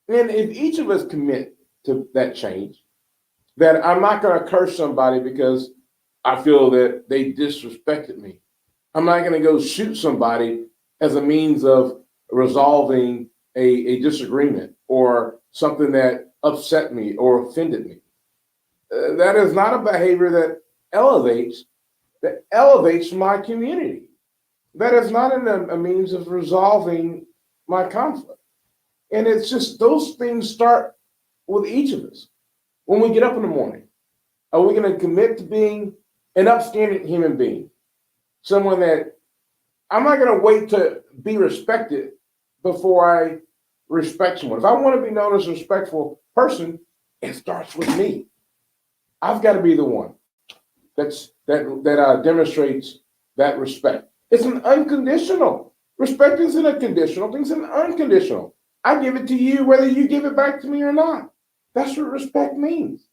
Speaker 6: And if each of us commit to that change, that I'm not going to curse somebody because I feel that they disrespected me. I'm not going to go shoot somebody as a means of resolving a disagreement or something that upset me or offended me. That is not a behavior that elevates my community. That is not a means of resolving my conflict. And it's just those things start with each of us. When we get up in the morning, are we going to commit to being an upstanding human being? Someone that I'm not going to wait to be respected before I respect someone. If I want to be known as a respectful person, it starts with me. I've got to be the one that demonstrates that respect. It's an unconditional. Respect isn't a conditional thing, it's an unconditional. I give it to you whether you give it back to me or not. That's what respect means.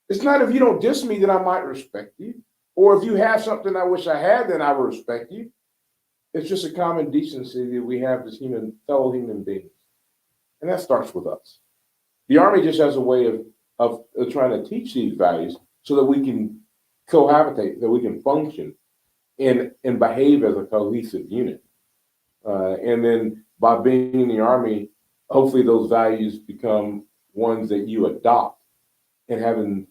Speaker 6: It's not if you don't diss me that I might respect you, or if you have something I wish I had, then I will respect you. It's just a common decency that we have as fellow human beings. And that starts with us. The Army just has a way of trying to teach these values so that we can cohabitate, that we can function and behave as a cohesive unit. And then by being in the Army, hopefully those values become ones that you adopt, and having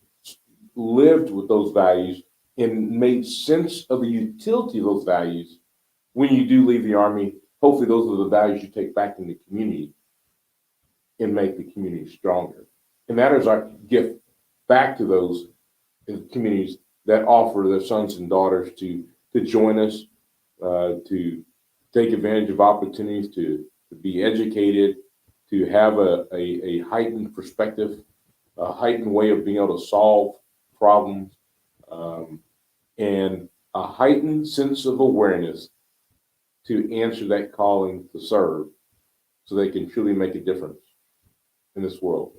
Speaker 6: lived with those values and made sense of the utility of those values, when you do leave the Army, hopefully those are the values you take back in the community and make the community stronger. And that is our gift back to those communities that offer their sons and daughters to join us, to take advantage of opportunities, to be educated, to have a heightened perspective, a heightened way of being able to solve problems, and a heightened sense of awareness to answer that calling to serve so they can truly make a difference in this world.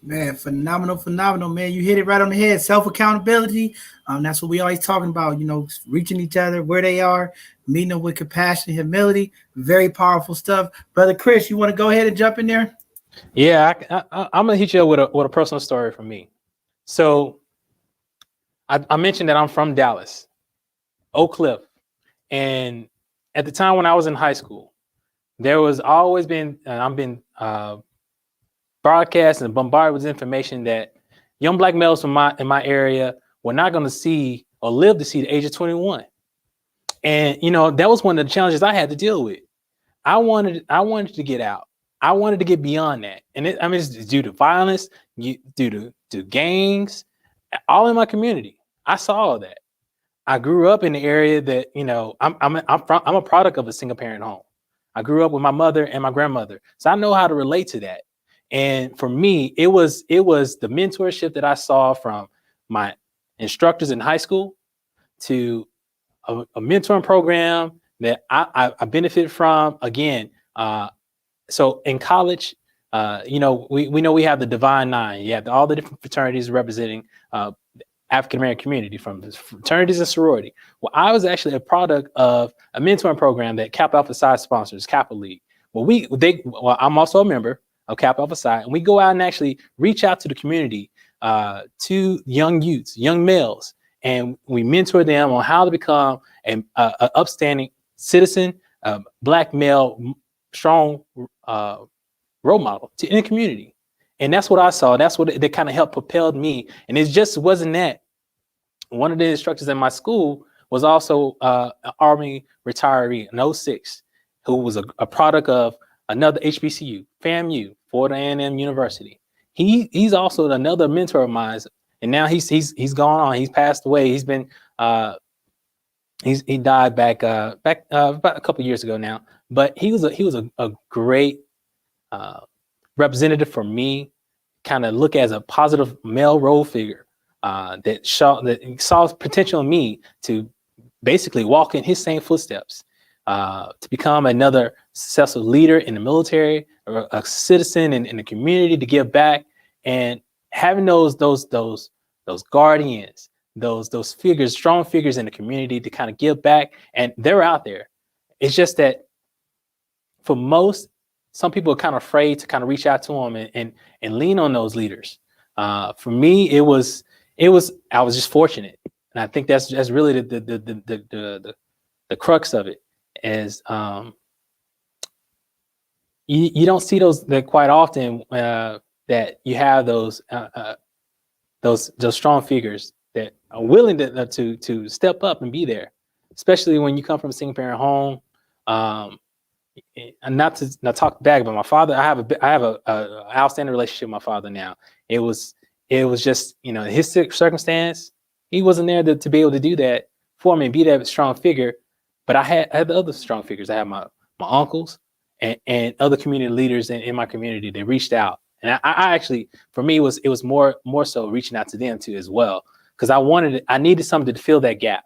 Speaker 2: Man, phenomenal, man. You hit it right on the head. Self-accountability. That's what we always talking about, reaching each other where they are, meeting them with compassion, humility. Very powerful stuff. Brother Chris, you want to go ahead and jump in there?
Speaker 7: Yeah, I'm going to hit you up with a personal story from me. So I mentioned that I'm from Dallas, Oak Cliff. And at the time when I was in high school, there was always been, I've been broadcast and bombarded with information that young Black males in my area were not going to see or live to see the age of 21. And, that was one of the challenges I had to deal with. I wanted to get out. I wanted to get beyond that. And it's due to violence, due to gangs, all in my community. I saw all that. I grew up in the area that, I'm a product of a single parent home. I grew up with my mother and my grandmother. So I know how to relate to that. And for me, it was the mentorship that I saw from my instructors in high school to a mentoring program that I benefited from. Again, so in college, we know we have the Divine Nine. You have all the different fraternities representing African-American community, from fraternities and sorority. Well, I was actually a product of a mentoring program that Kappa Alpha Psi sponsors, Kappa League. Well, I'm also a member of Kappa Alpha Psi, and we go out and actually reach out to the community, to young youths, young males, and we mentor them on how to become an upstanding citizen, Black male, strong role model in the community. And that's what I saw. That's what that kind of helped propelled me. And it just wasn't that. One of the instructors in my school was also an Army retiree in 06, who was a product of another HBCU, FAMU, Florida A&M University. He's also another mentor of mine. And now he's gone on. He's passed away. He's been he died back about a couple years ago now. But he was a great representative for me, kind of look as a positive male role figure that saw potential in me to basically walk in his same footsteps, to become another successful leader in the military, or a citizen in the community, to give back, and having those guardians, those figures, strong figures in the community to kind of give back, and they're out there. It's just that for some people are kind of afraid to kind of reach out to them and lean on those leaders. For me, I was just fortunate, and I think that's really the crux of it. Is you don't see those that quite often, that you have those strong figures that are willing to step up and be there, especially when you come from a single parent home. And not talk bad about my father. I have a outstanding relationship with my father now. It was just, his circumstance, he wasn't there to be able to do that for me and be that strong figure. But I had the other strong figures. I had my uncles and other community leaders in my community that reached out. And I actually, for me, it was more so reaching out to them too as well, because I needed something to fill that gap.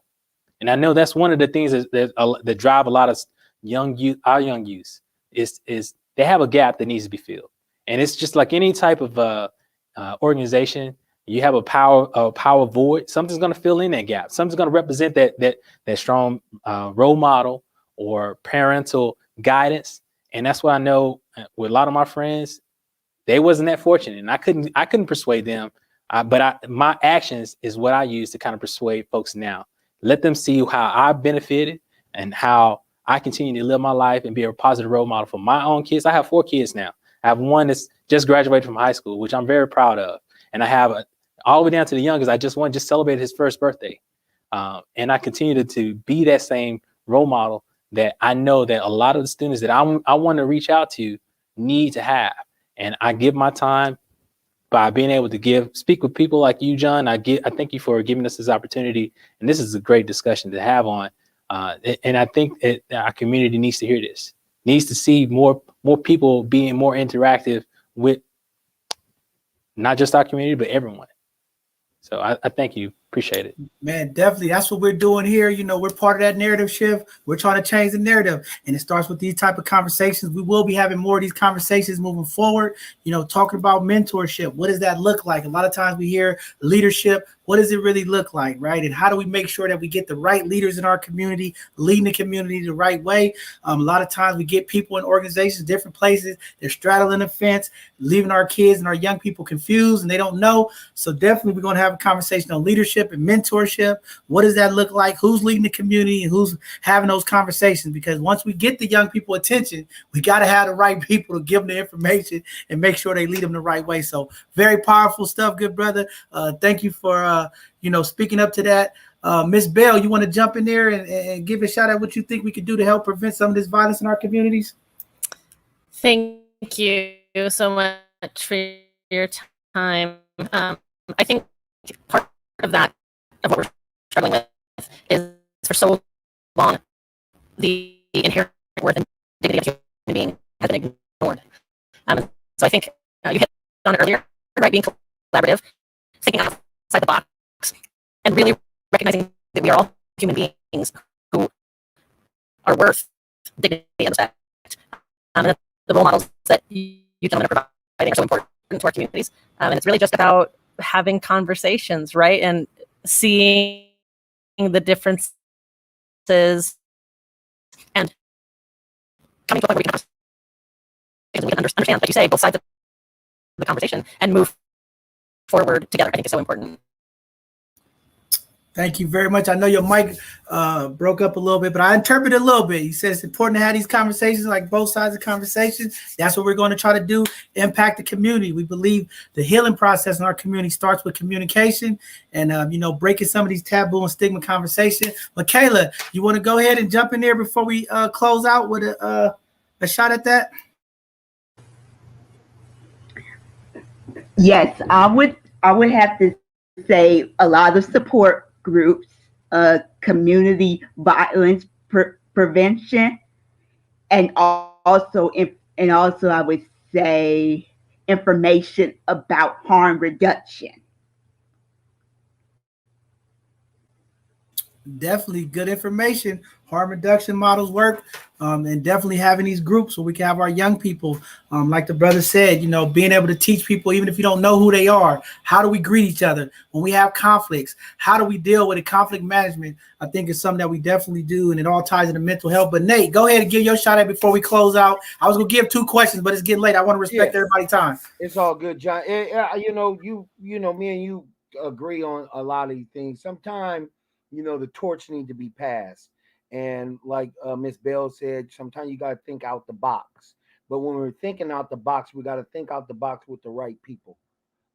Speaker 7: And I know that's one of the things that drive a lot of young youth, our young youth, is they have a gap that needs to be filled. And it's just like any type of organization. You have a power void. Something's going to fill in that gap. Something's going to represent that strong role model or parental guidance. And that's what I know with a lot of my friends. They wasn't that fortunate, and I couldn't persuade them. But my actions is what I use to kind of persuade folks now. Let them see how I benefited and how I continue to live my life and be a positive role model for my own kids. I have 4 kids now. I have one that's just graduated from high school, which I'm very proud of. And I have all the way down to the youngest. I just celebrated his first birthday. And I continue to be that same role model that I know that a lot of the students that I want to reach out to need to have. And I give my time by being able to speak with people like you, John. I thank you for giving us this opportunity. And this is a great discussion to have on. And I think that our community needs to hear this, needs to see more people being more interactive with not just our community, but everyone. So I thank you. Appreciate it.
Speaker 2: Man, definitely. That's what we're doing here. You know, we're part of that narrative shift. We're trying to change the narrative. And it starts with these type of conversations. We will be having more of these conversations moving forward, you know, talking about mentorship. What does that look like? A lot of times we hear leadership. What does it really look like, right? And how do we make sure that we get the right leaders in our community, leading the community the right way? A lot of times we get people in organizations, different places, they're straddling the fence, leaving our kids and our young people confused and they don't know. So definitely we're going to have a conversation on leadership and mentorship. What does that look like? Who's leading the community and who's having those conversations? Because once we get the young people attention, we got to have the right people to give them the information and make sure they lead them the right way. So very powerful stuff, good brother. Thank you for speaking up to that. Miss Belle, you want to jump in there and give a shout out what you think we could do to help prevent some of this violence in our communities?
Speaker 4: Thank you so much for your time. I think part of that, of what we're struggling with, is for so long the inherent worth and dignity of human being has been ignored. So I think you hit on it earlier, right? Being collaborative, thinking outside the box, and really recognizing that we are all human beings who are worth dignity and respect. And the role models that you gentlemen are providing are so important to our communities. And it's really just about having conversations, right? And seeing the differences and coming to a point where we can understand, like you say, both sides of the conversation and move forward together. I think is so important.
Speaker 2: Thank you very much. I know your mic broke up a little bit, but I interpreted a little bit. You said it's important to have these conversations, like both sides of the conversation. That's what we're going to try to do, impact the community. We believe the healing process in our community starts with communication and, breaking some of these taboo and stigma conversation. Mikayla, you want to go ahead and jump in there before we close out with a shot at that?
Speaker 9: Yes, I would have to say a lot of support groups, community violence prevention, and also I would say information about harm reduction.
Speaker 2: Definitely good information. Harm reduction models work, and definitely having these groups where we can have our young people, like the brother said, being able to teach people, even if you don't know who they are, how do we greet each other when we have conflicts? How do we deal with it? Conflict management, I think, is something that we definitely do, and it all ties into mental health. But Nate, go ahead and give your shot at before we close out. I was gonna give 2 questions, but it's getting late. I want to respect everybody's time.
Speaker 3: It's all good, John. Me and you agree on a lot of these things. Sometimes, the torch need to be passed. And like Miss Belle said, sometimes you got to think out the box. But when we're thinking out the box, we got to think out the box with the right people.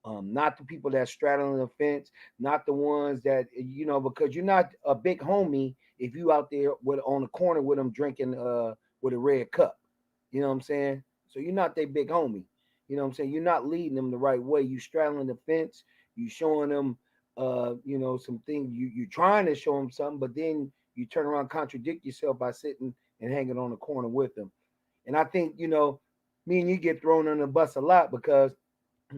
Speaker 3: Not the people that straddling the fence, not the ones that, because you're not a big homie if you out there on the corner with them drinking with a red cup. You know what I'm saying? So you're not their big homie. You know what I'm saying? You're not leading them the right way. You straddling the fence. You showing them, some things. You trying to show them something, but then you turn around and contradict yourself by sitting and hanging on the corner with them. And I think, me and you get thrown on the bus a lot because,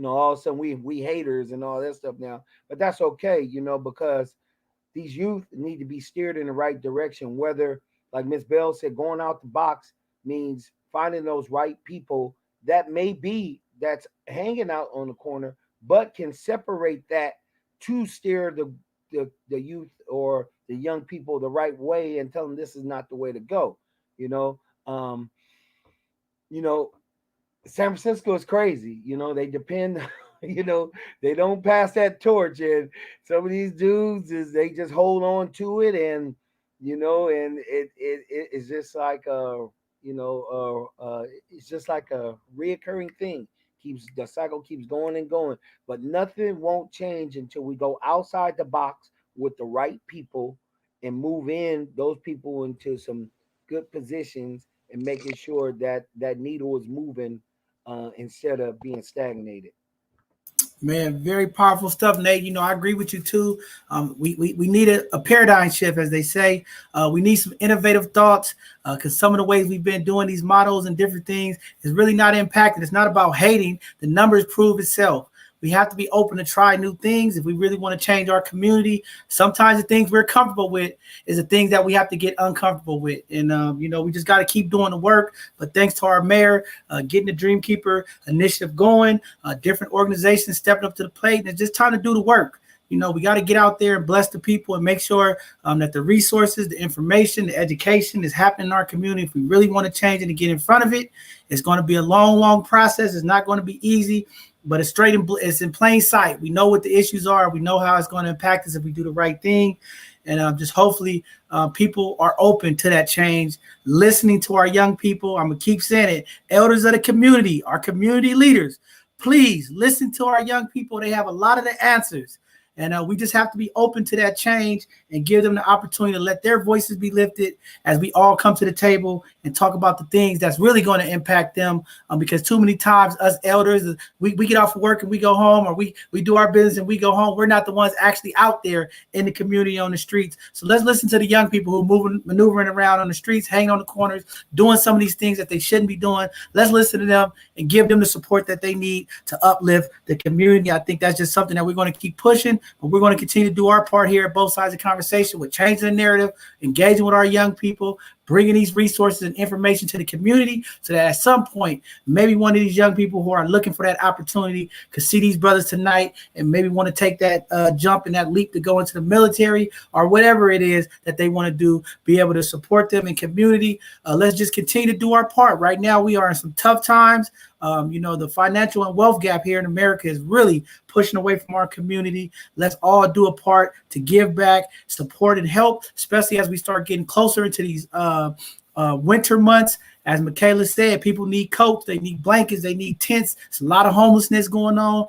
Speaker 3: all of a sudden we haters and all that stuff now. But that's okay, because these youth need to be steered in the right direction. Whether, like Miss Belle said, going out the box means finding those right people that may be that's hanging out on the corner, but can separate that to steer the youth or the young people the right way and tell them this is not the way to go. You know, um, you know, San Francisco is crazy. They depend, they don't pass that torch. And some of these dudes they just hold on to it, and and it's just like it's just like a reoccurring thing. Keeps the cycle keeps going and going, but nothing won't change until we go outside the box with the right people and move in those people into some good positions and making sure that that needle is moving instead of being stagnated.
Speaker 2: Man, very powerful stuff, Nate. I agree with you too. We need a paradigm shift, as they say. We need some innovative thoughts because some of the ways we've been doing these models and different things is really not impacted. It's not about hating. The numbers prove itself. We have to be open to try new things if we really want to change our community. Sometimes the things we're comfortable with is the things that we have to get uncomfortable with. And, we just got to keep doing the work. But thanks to our mayor getting the Dreamkeeper initiative going, different organizations stepping up to the plate, and it's just time to do the work. We got to get out there and bless the people and make sure that the resources, the information, the education is happening in our community. If we really want to change it and get in front of it, it's going to be a long, long process. It's not going to be easy, but it's in plain sight. We know what the issues are. We know how it's going to impact us if we do the right thing. And just hopefully people are open to that change, listening to our young people. I'm going to keep saying it. Elders of the community, our community leaders, please listen to our young people. They have a lot of the answers. And we just have to be open to that change and give them the opportunity to let their voices be lifted as we all come to the table and talk about the things that's really going to impact them. Because too many times us elders, we get off of work and we go home, or we do our business and we go home. We're not the ones actually out there in the community on the streets. So let's listen to the young people who are maneuvering around on the streets, hanging on the corners, doing some of these things that they shouldn't be doing. Let's listen to them and give them the support that they need to uplift the community. I think that's just something that we're going to keep pushing. But we're going to continue to do our part here at both sides of the conversation with changing the narrative, engaging with our young people, bringing these resources and information to the community so that at some point, maybe one of these young people who are looking for that opportunity could see these brothers tonight and maybe want to take that jump and that leap to go into the military or whatever it is that they want to do, be able to support them in community. Let's just continue to do our part. Right now, we are in some tough times. The financial and wealth gap here in America is really pushing away from our community. Let's all do a part to give back, support, and help, especially as we start getting closer into these winter months. As Mikayla said, people need coats, they need blankets, they need tents. There's a lot of homelessness going on.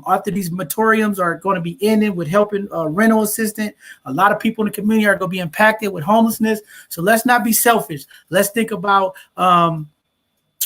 Speaker 2: After these moratoriums are going to be ended with helping rental assistance, a lot of people in the community are going to be impacted with homelessness. So let's not be selfish. Let's think about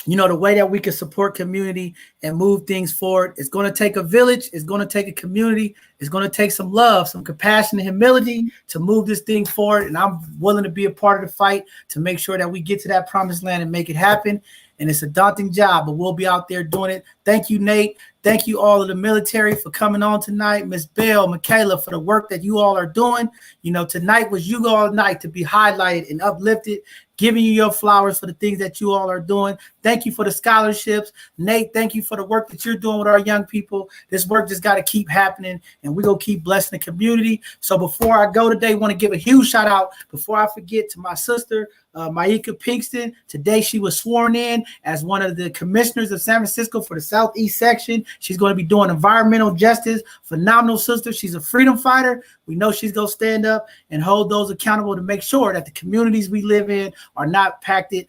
Speaker 2: the way that we can support community and move things forward. It's going to take a village. It's going to take a community. It's going to take some love, some compassion and humility to move this thing forward. And I'm willing to be a part of the fight to make sure that we get to that promised land and make it happen. And it's a daunting job, but we'll be out there doing it. Thank you, Nate. Thank you all of the military for coming on tonight. Miss Belle, Mikayla, for the work that you all are doing. Tonight was you all night to be highlighted and uplifted, giving you your flowers for the things that you all are doing. Thank you for the scholarships. Nate, thank you for the work that you're doing with our young people. This work just got to keep happening, and we're going to keep blessing the community. So before I go today, I want to give a huge shout out, before I forget, to my sister, Maika Pinkston. Today, she was sworn in as one of the commissioners of San Francisco for the Southeast section. She's going to be doing environmental justice. Phenomenal sister. She's a freedom fighter. We know she's going to stand up and hold those accountable to make sure that the communities we live in are not impacted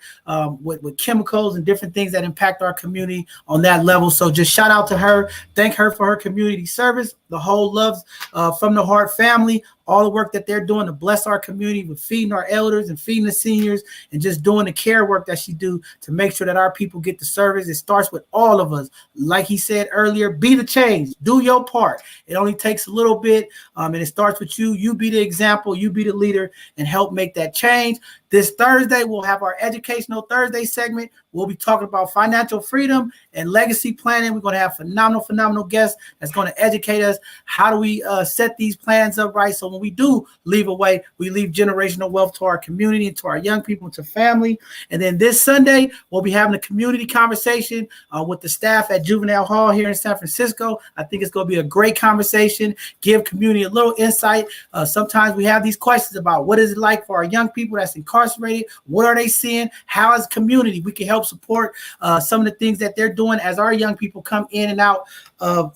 Speaker 2: with chemicals and different things that impact our community on that level. So just shout out to her. Thank her for her community service. The whole Loves from the Heart family, all the work that they're doing to bless our community with feeding our elders and feeding the seniors and just doing the care work that she do to make sure that our people get the service. It starts with all of us. Like he said earlier, be the change, do your part. It only takes a little bit, and it starts with you. You be the example, you be the leader, and help make that change. This Thursday, we'll have our Educational Thursday segment. We'll be talking about financial freedom and legacy planning. We're going to have phenomenal guests that's going to educate us. How do we set these plans up right? So when we do leave away, we leave generational wealth to our community, to our young people, to family. And then this Sunday, we'll be having a community conversation with the staff at Juvenile Hall here in San Francisco. I think it's going to be a great conversation, give community a little insight. Sometimes we have these questions about what is it like for our young people that's incarcerated? What are they seeing? How as a community we can help support some of the things that they're doing as our young people come in and out of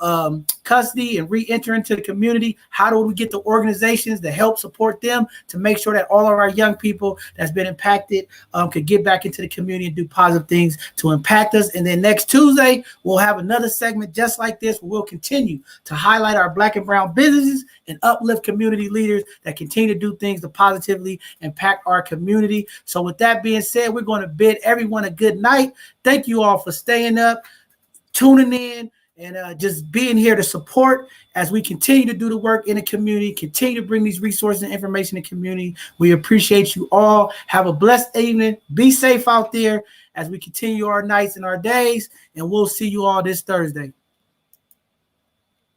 Speaker 2: custody and re-enter into the community. How do we get the organizations to help support them to make sure that all of our young people that's been impacted could get back into the community and do positive things to impact us? And then next Tuesday, we'll have another segment just like this where we'll continue to highlight our Black and brown businesses and uplift community leaders that continue to do things to positively impact our community. So with that being said, we're going to bid everyone a good night. Thank you all for staying up, tuning in, and just being here to support as we continue to do the work in the community, continue to bring these resources and information to the community. We appreciate you all. Have a blessed evening. Be safe out there as we continue our nights and our days, and we'll see you all this Thursday.